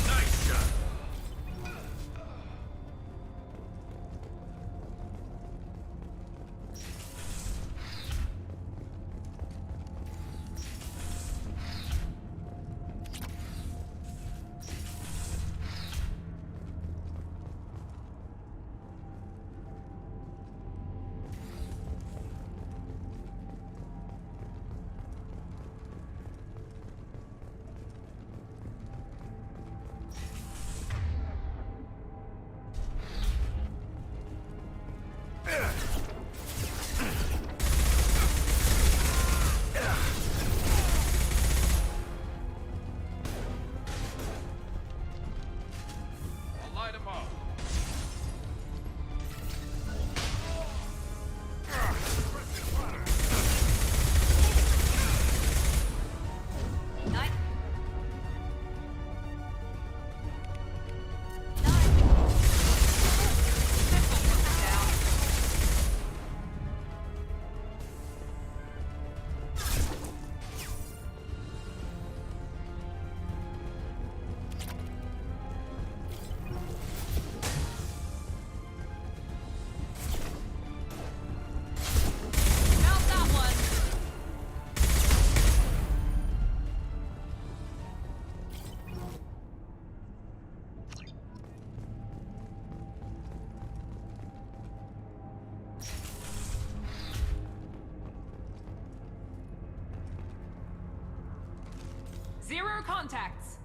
Nice shot! I'll light him up. Zero contacts.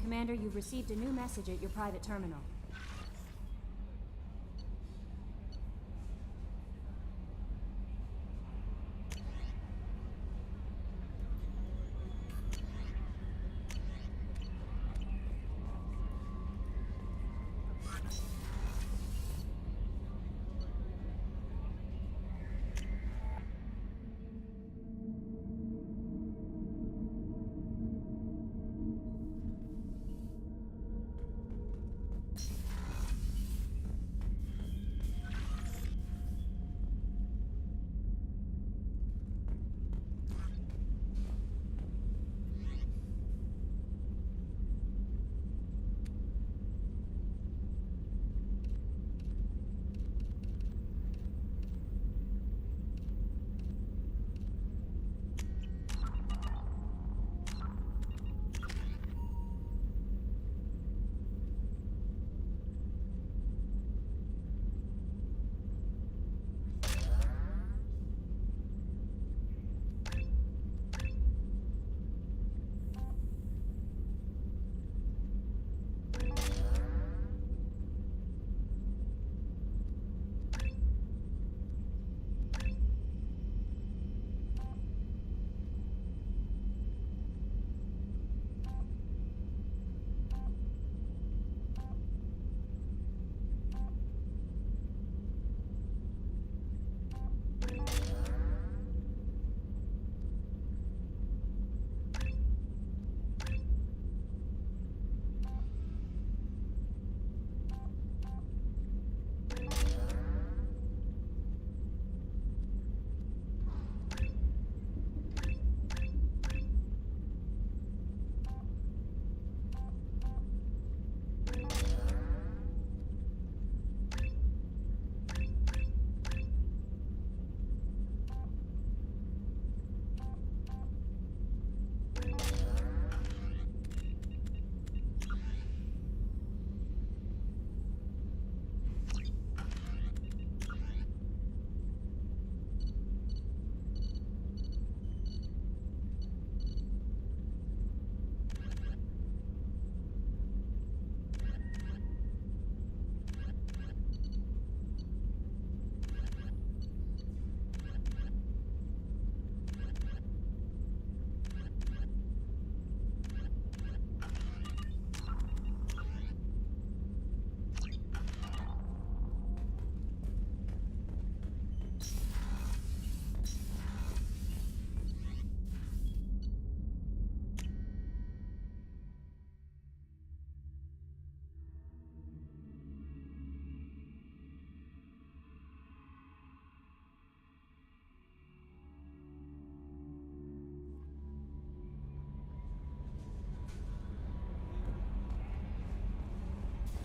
Commander, you've received a new message at your private terminal.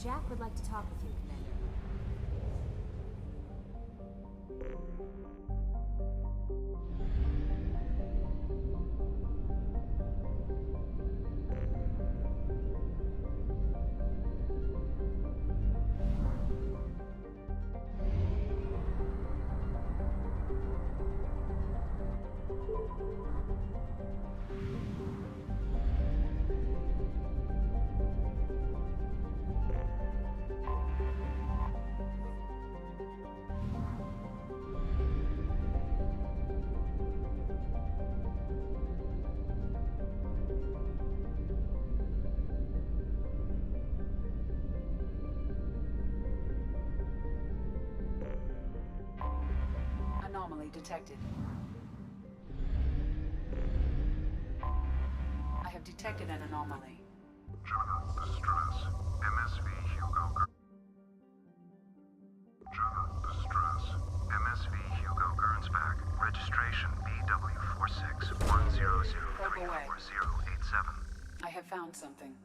Jack would like to talk with you, Commander. Anomaly detected. I have detected an anomaly. Distress. MSV Hugo. Distress. MSV Hugo Gernsback. Registration BW4610034087. I have found something.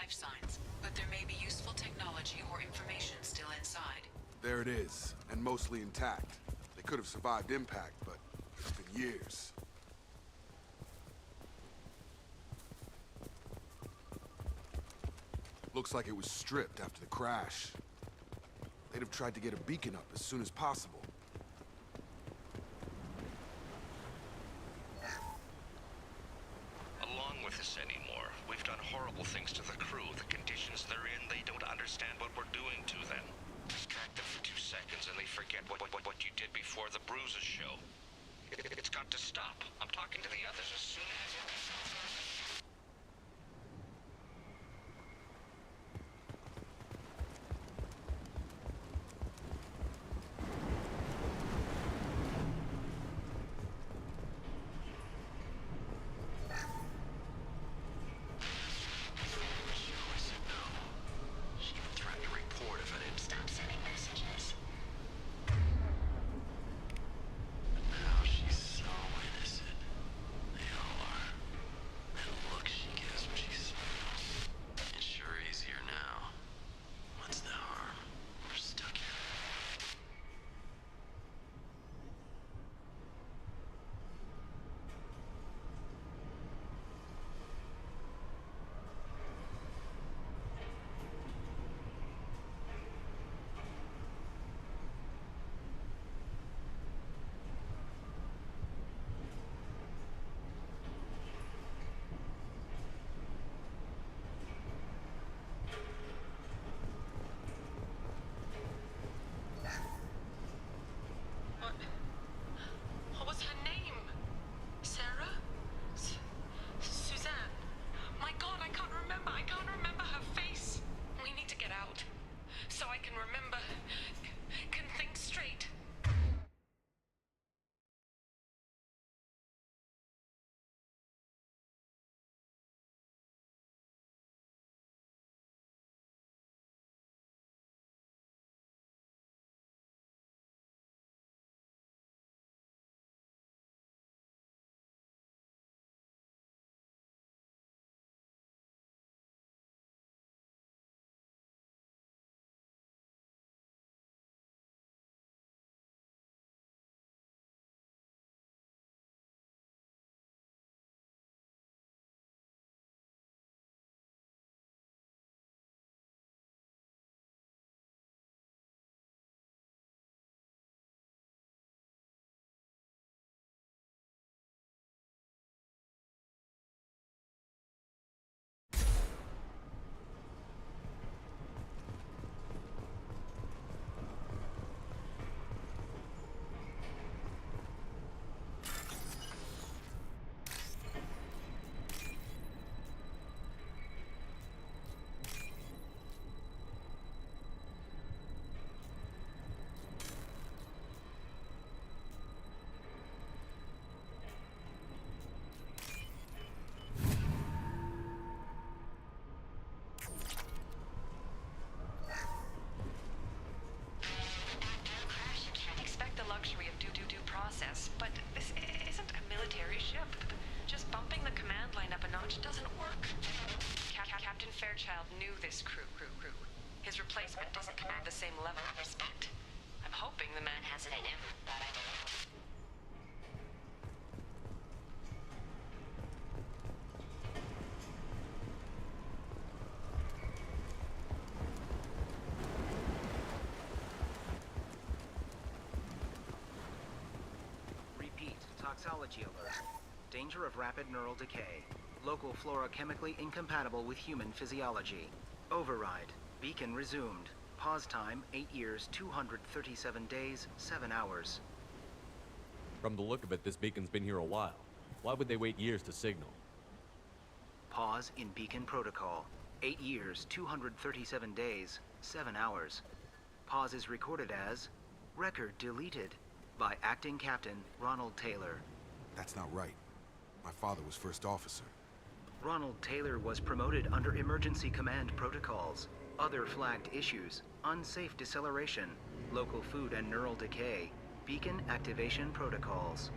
life signs, but there may be useful technology or information still inside. There it is, and mostly intact. They could have survived impact, but it's been years. Looks like it was stripped after the crash. They'd have tried to get a beacon up as soon as possible. Along with this anymore, we've done horrible things to the crew. The conditions they're in, they don't understand what we're doing to them. Distract them for 2 seconds and they forget what you did before the bruises show. It's got to stop. I'm talking to the others as soon as... What was her name? Sarah? Suzanne? My God, I can't remember. I can't remember her face. We need to get out. So I can remember. Can think straight. But this isn't a military ship. Just bumping the command line up a notch doesn't work. Captain Fairchild knew this crew. His replacement doesn't command the same level of respect. I'm hoping the man has it in him, but I don't know. Toxology alert. Danger of rapid neural decay. Local flora chemically incompatible with human physiology. Override. Beacon resumed. Pause time 8 years, 237 days, 7 hours. From the look of it, this beacon's been here a while. Why would they wait years to signal? Pause in beacon protocol. 8 years, 237 days, 7 hours. Pause is recorded as record deleted by Acting Captain Ronald Taylor. That's not right. My father was first officer. Ronald Taylor was promoted under emergency command protocols. Other flagged issues: unsafe deceleration, local food and neural decay, beacon activation protocols.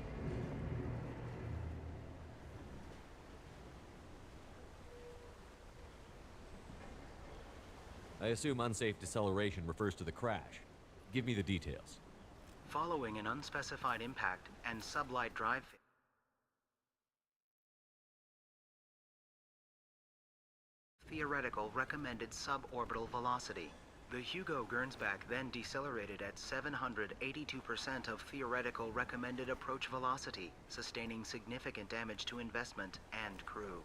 I assume unsafe deceleration refers to the crash. Give me the details. Following an unspecified impact and sublight drive theoretical recommended suborbital velocity. The Hugo Gernsback then decelerated at 782% of theoretical recommended approach velocity, sustaining significant damage to investment and crew.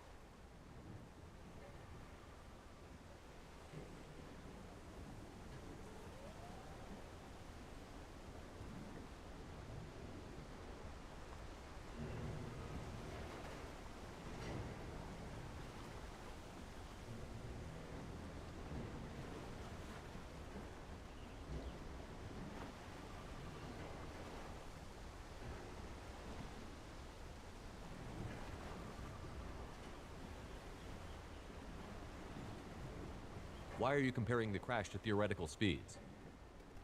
Why are you comparing the crash to theoretical speeds?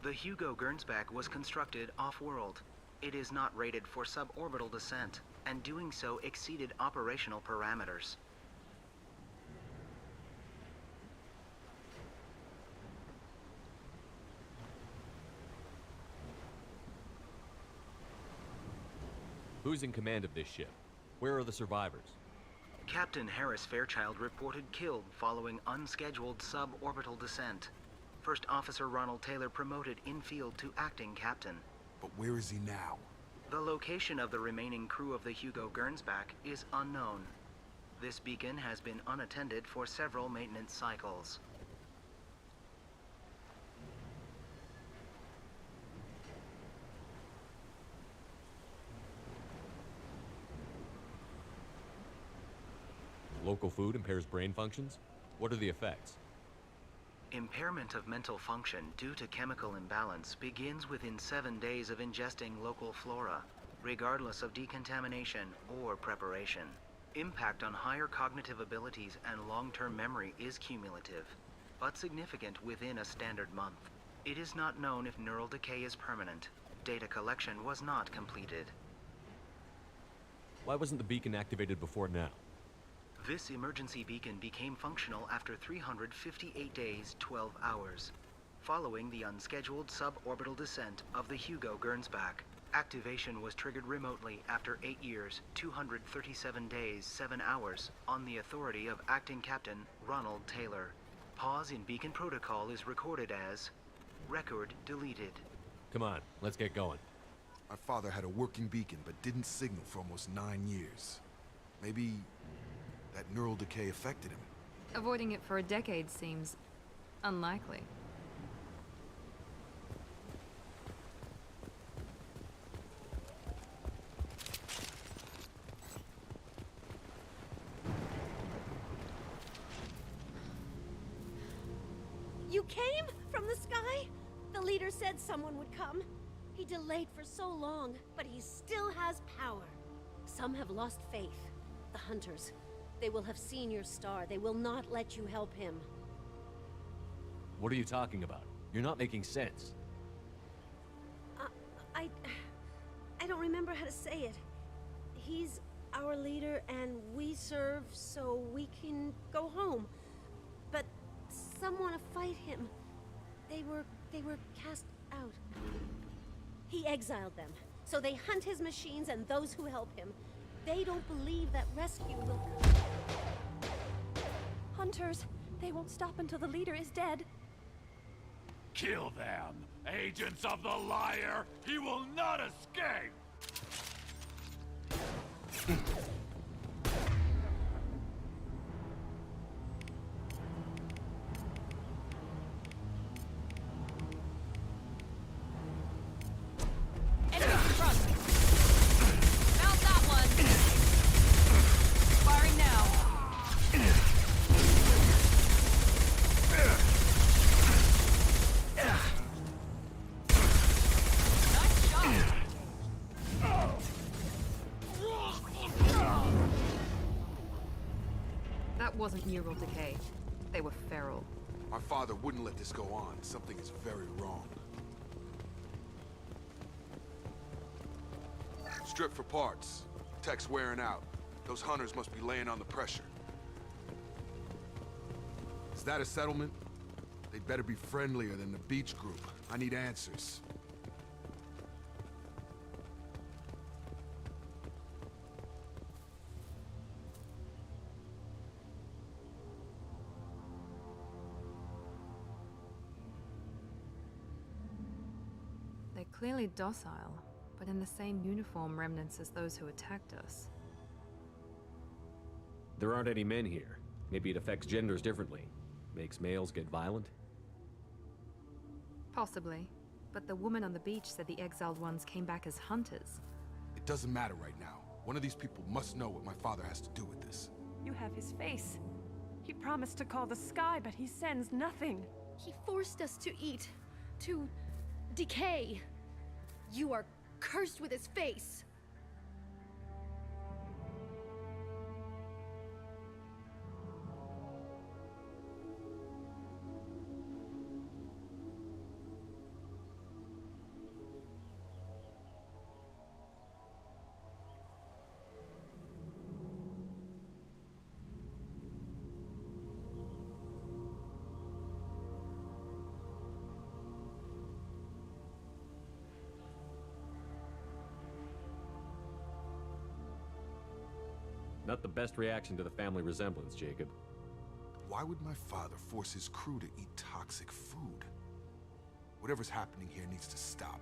The Hugo Gernsback was constructed off-world. It is not rated for suborbital descent, and doing so exceeded operational parameters. Who's in command of this ship? Where are the survivors? Captain Harris Fairchild reported killed following unscheduled suborbital descent. First Officer Ronald Taylor promoted in-field to acting captain. But where is he now? The location of the remaining crew of the Hugo Gernsback is unknown. This beacon has been unattended for several maintenance cycles. Local food impairs brain functions? What are the effects? Impairment of mental function due to chemical imbalance begins within 7 days of ingesting local flora, regardless of decontamination or preparation. Impact on higher cognitive abilities and long-term memory is cumulative, but significant within a standard month. It is not known if neural decay is permanent. Data collection was not completed. Why wasn't the beacon activated before now? This emergency beacon became functional after 358 days, 12 hours, following the unscheduled suborbital descent of the Hugo Gernsback. Activation was triggered remotely after 8 years, 237 days, 7 hours, on the authority of Acting Captain Ronald Taylor. Pause in beacon protocol is recorded as record deleted. Come on, let's get going. My father had a working beacon but didn't signal for almost 9 years. Maybe that neural decay affected him. Avoiding it for a decade seems unlikely. You came from the sky? The leader said someone would come. He delayed for so long, but he still has power. Some have lost faith. The hunters. They will have seen your star. They will not let you help him. What are you talking about? You're not making sense. I don't remember how to say it. He's our leader and we serve so we can go home. But some want to fight him. They were cast out. He exiled them, so they hunt his machines and those who help him. They don't believe that rescue will come. Hunters, they won't stop until the leader is dead. Kill them! Agents of the liar! He will not escape! Enemy front! Found that one! Firing now! Nice shot! That wasn't neural decay. They were feral. My father wouldn't let this go on. Something is very wrong. Strip for parts. Tech's wearing out. Those hunters must be laying on the pressure. Is that a settlement? They'd better be friendlier than the beach group. I need answers. They're clearly docile, but in the same uniform remnants as those who attacked us. There aren't any men here. Maybe it affects genders differently. Makes males get violent? Possibly. But the woman on the beach said the exiled ones came back as hunters. It doesn't matter right now. One of these people must know what my father has to do with this. You have his face. He promised to call the sky, but he sends nothing. He forced us to eat, to decay. You are cursed with his face. Not the best reaction to the family resemblance, Jacob. Why would my father force his crew to eat toxic food? Whatever's happening here needs to stop.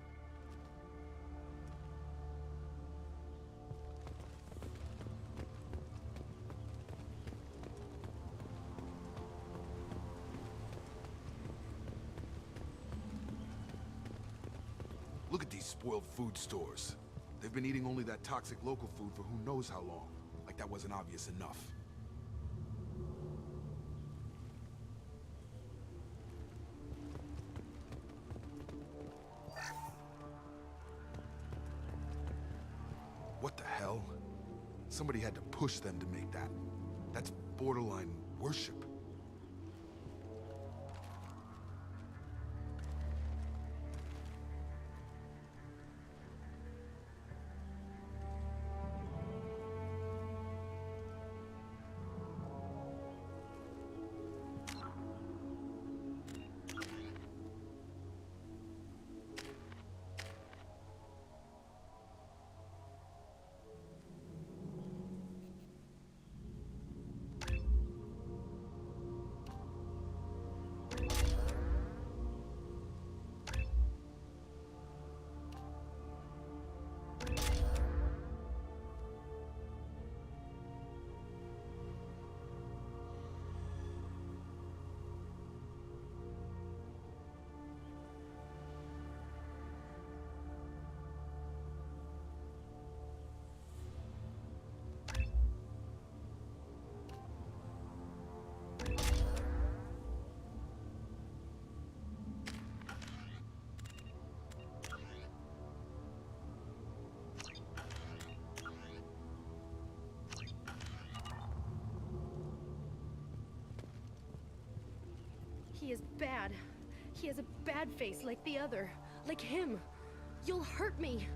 Look at these spoiled food stores. They've been eating only that toxic local food for who knows how long. Like that wasn't obvious enough. What the hell? Somebody had to push them to make that. That's borderline worship. He is bad. He has a bad face like the other. Like him. You'll hurt me.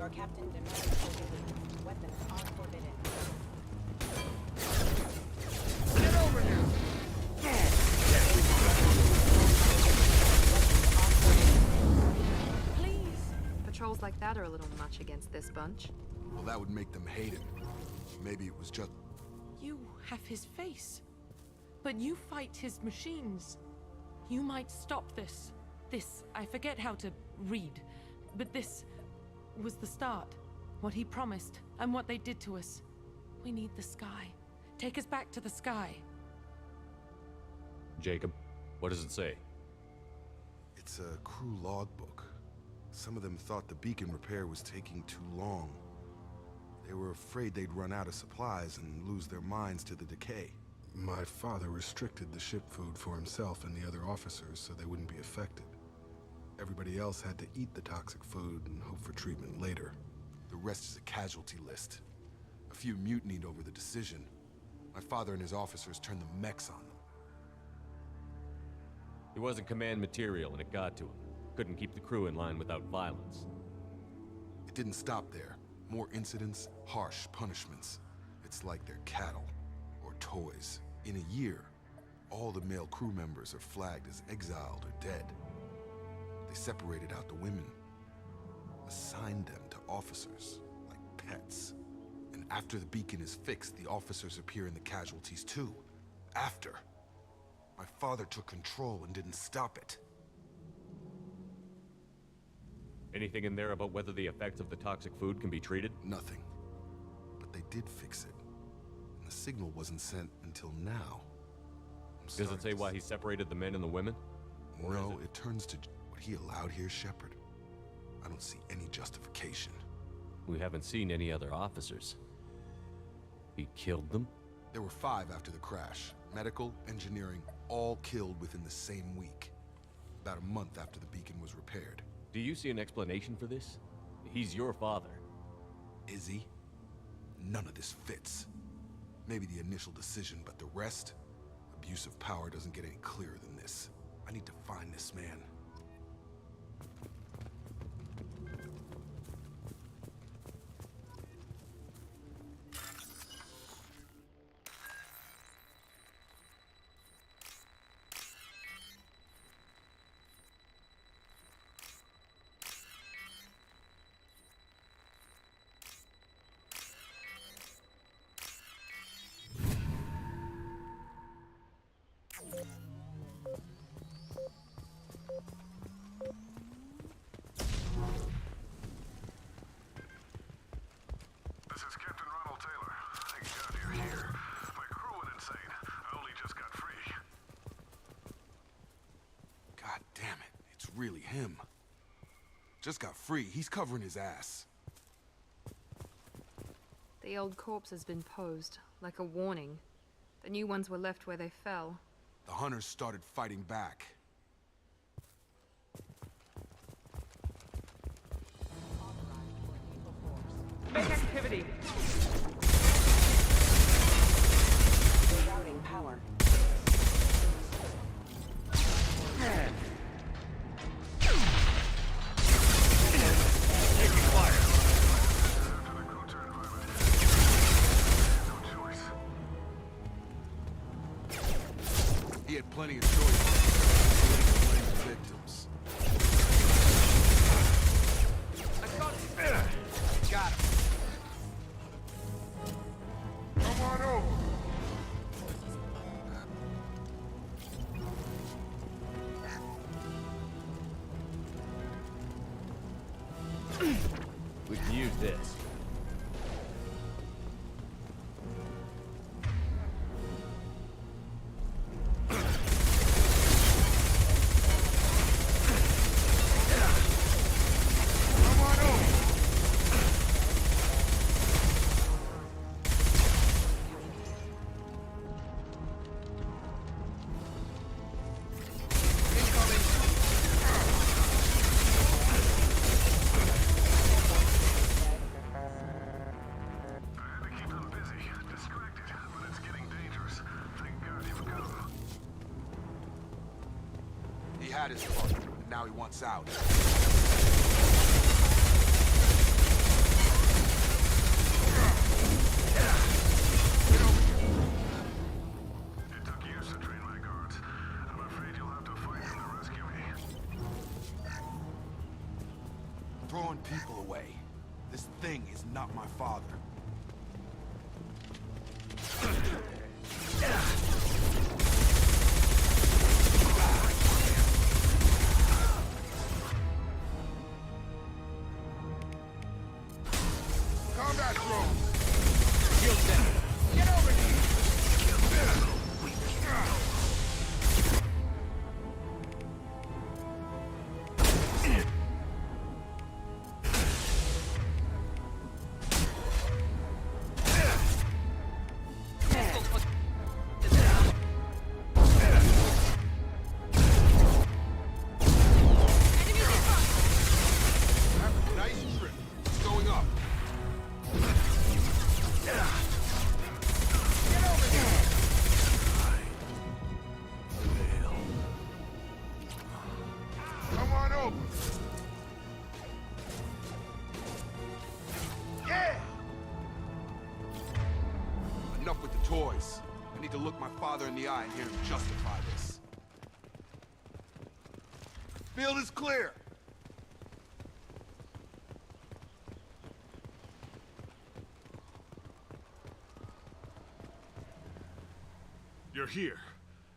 Your captain demands your release. Weapons are forbidden. Get over here! Please. Patrols like that are a little much against this bunch. Well, that would make them hate him. Maybe it was just... You have his face. But you fight his machines. You might stop this. This, I forget how to read. But this was the start. What he promised, and what they did to us. We need the sky. Take us back to the sky. Jacob, what does it say? It's a crew logbook. Some of them thought the beacon repair was taking too long. They were afraid they'd run out of supplies and lose their minds to the decay. My father restricted the ship food for himself and the other officers so they wouldn't be affected. Everybody else had to eat the toxic food and hope for treatment later. The rest is a casualty list. A few mutinied over the decision. My father and his officers turned the mechs on them. He wasn't command material and it got to him. Couldn't keep the crew in line without violence. It didn't stop there. More incidents, harsh punishments. It's like they're cattle or toys. In a year, all the male crew members are flagged as exiled or dead. They separated out the women, assigned them to officers, like pets. And after the beacon is fixed, the officers appear in the casualties too. After. My father took control and didn't stop it. Anything in there about whether the effects of the toxic food can be treated? Nothing. But they did fix it. And the signal wasn't sent until now. Does it say why he separated the men and the women? No, it turns to what he allowed here, Shepard. I don't see any justification. We haven't seen any other officers. He killed them? There were 5 after the crash. Medical, engineering, all killed within the same week. About a month after the beacon was repaired. Do you see an explanation for this? He's your father. Is he? None of this fits. Maybe the initial decision, but the rest? Abuse of power doesn't get any clearer than this. I need to find this man. Really him. Just got free. He's covering his ass. The old corpse has been posed, like a warning. The new ones were left where they fell. The hunters started fighting back. Make activity! Routing power. He had plenty of choices. Victims. I got him. Got him. Come on over. We can use this. Had his fun, and now he wants out. drawn people away. This thing is not my father. Combat drone! Shield down! Get over here! Nice trip. Going up. Come on over. Yeah! Enough with the toys. I need to look my father in the eye and hear him justify this. Field is clear. You're here.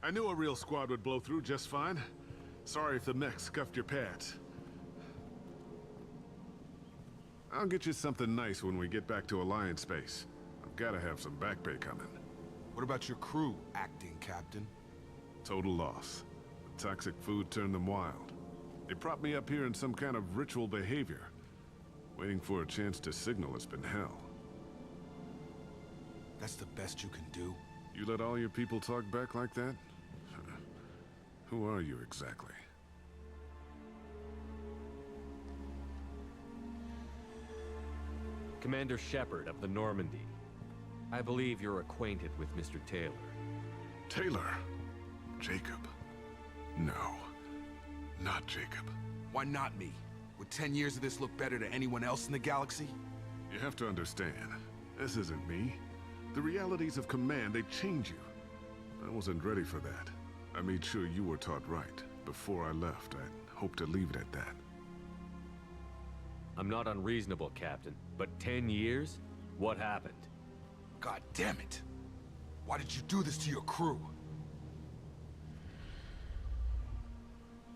I knew a real squad would blow through just fine. Sorry if the mech scuffed your pads. I'll get you something nice when we get back to Alliance space. I've gotta have some back pay coming. What about your crew, acting captain? Total loss. The toxic food turned them wild. They propped me up here in some kind of ritual behavior. Waiting for a chance to signal has been hell. That's the best you can do? You let all your people talk back like that? Who are you exactly? Commander Shepard of the Normandy. I believe you're acquainted with Mr. Taylor. Taylor? Jacob? No. Not Jacob. Why not me? Would 10 years of this look better to anyone else in the galaxy? You have to understand, this isn't me. The realities of command, they change you. I wasn't ready for that. I made sure you were taught right. Before I left, I hoped to leave it at that. I'm not unreasonable, Captain, but 10 years? What happened? God damn it! Why did you do this to your crew?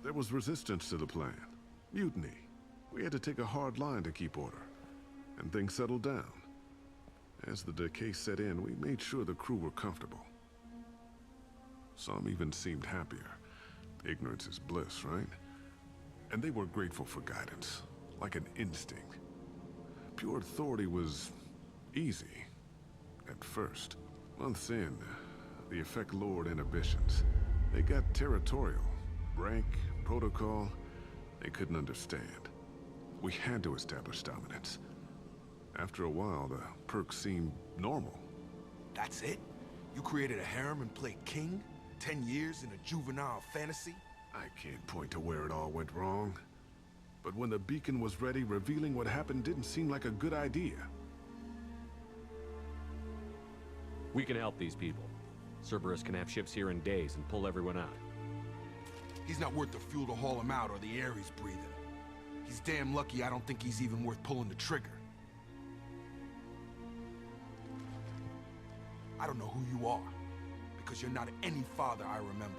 There was resistance to the plan. Mutiny. We had to take a hard line to keep order. And things settled down. As the decay set in, we made sure the crew were comfortable. Some even seemed happier. Ignorance is bliss, right? And they were grateful for guidance, like an instinct. Pure authority was easy, at first. Months in, the effect lowered inhibitions. They got territorial. Rank, protocol, they couldn't understand. We had to establish dominance. After a while, the perks seemed normal. That's it? You created a harem and played king? 10 years in a juvenile fantasy? I can't point to where it all went wrong. But when the beacon was ready, revealing what happened didn't seem like a good idea. We can help these people. Cerberus can have ships here in days and pull everyone out. He's not worth the fuel to haul him out or the air he's breathing. He's damn lucky I don't think he's even worth pulling the trigger. I don't know who you are, because you're not any father I remember.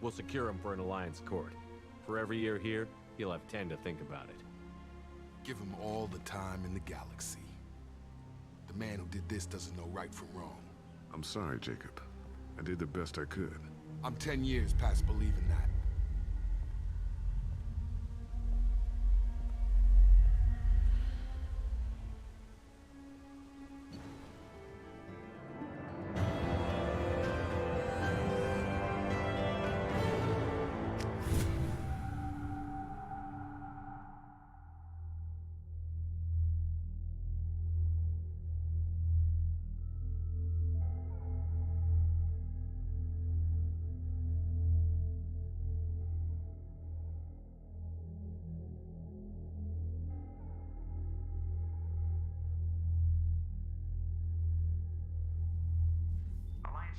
We'll secure him for an Alliance court. For every year here, he'll have 10 to think about it. Give him all the time in the galaxy. The man who did this doesn't know right from wrong. I'm sorry, Jacob. I did the best I could. I'm 10 years past believing that.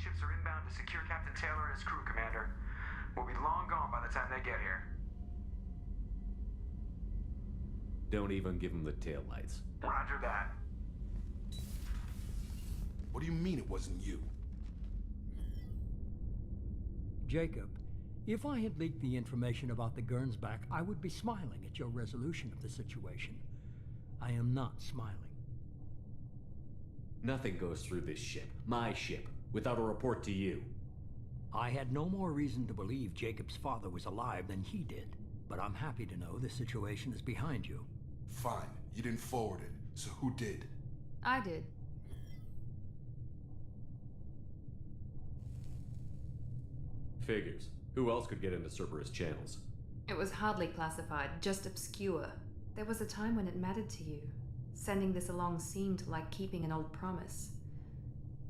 Ships are inbound to secure Captain Taylor and his crew, Commander. We'll be long gone by the time they get here. Don't even give him the taillights. Roger that. What do you mean it wasn't you? Jacob, if I had leaked the information about the Gernsback, I would be smiling at your resolution of the situation. I am not smiling. Nothing goes through this ship, my ship, without a report to you. I had no more reason to believe Jacob's father was alive than he did, but I'm happy to know the situation is behind you. Fine, you didn't forward it, so who did? I did. Figures. Who else could get into Cerberus channels? It was hardly classified, just obscure. There was a time when it mattered to you. Sending this along seemed like keeping an old promise.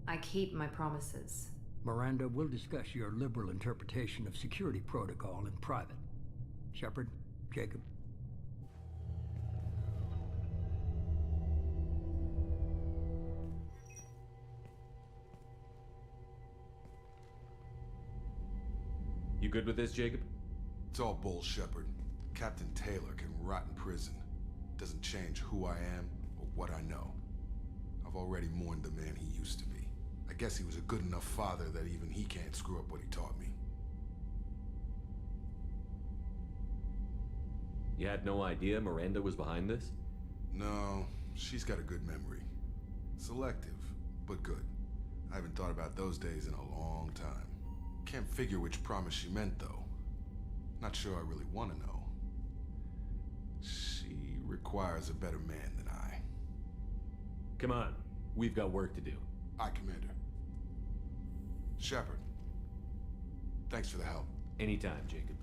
I keep my promises. Miranda, we'll discuss your liberal interpretation of security protocol in private. Shepard, Jacob. You good with this, Jacob? It's all bull, Shepard. Captain Taylor can rot in prison. Doesn't change who I am or what I know. I've already mourned the man he used to be. I guess he was a good enough father that even he can't screw up what he taught me. You had no idea Miranda was behind this? No, she's got a good memory. Selective, but good. I haven't thought about those days in a long time. Can't figure which promise she meant, though. Not sure I really want to know. She requires a better man than I. Come on, we've got work to do. Aye, Commander. Shepard, thanks for the help. Anytime, Jacob.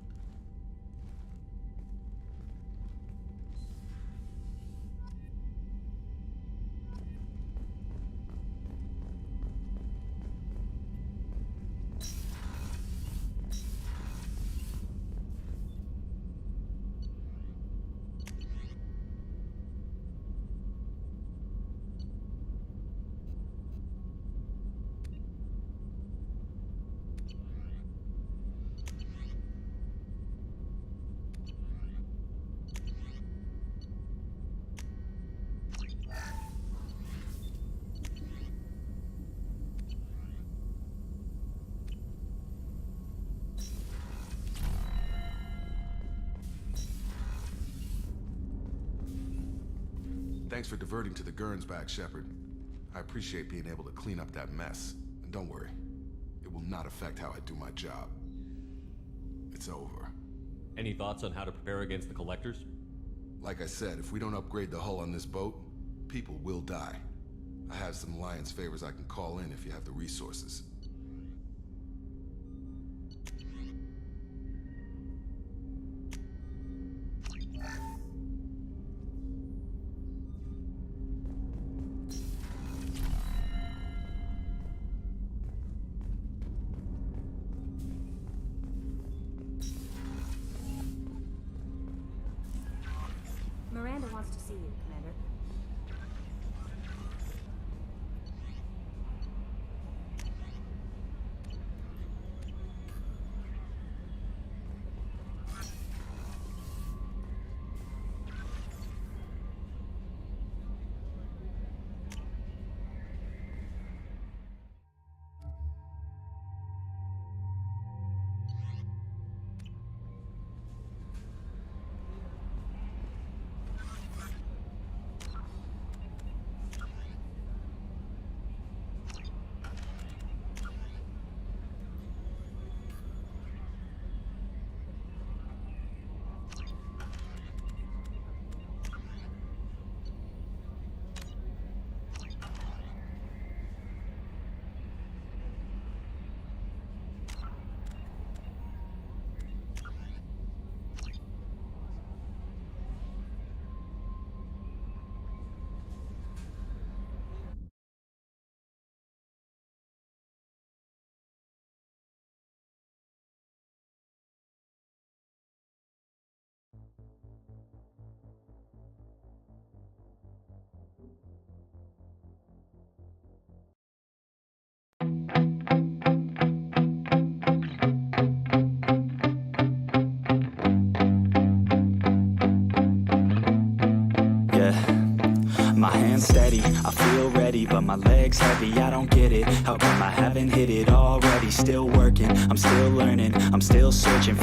Thanks for diverting to the Gernsback, Shepard. I appreciate being able to clean up that mess. And don't worry, it will not affect how I do my job. It's over. Any thoughts on how to prepare against the Collectors? Like I said, if we don't upgrade the hull on this boat, people will die. I have some Alliance favors I can call in if you have the resources. Miranda wants to see you, Commander. my hands steady, I feel ready, but my legs heavy, I don't get it. How come I haven't hit it already? Still working, I'm still learning, I'm still searching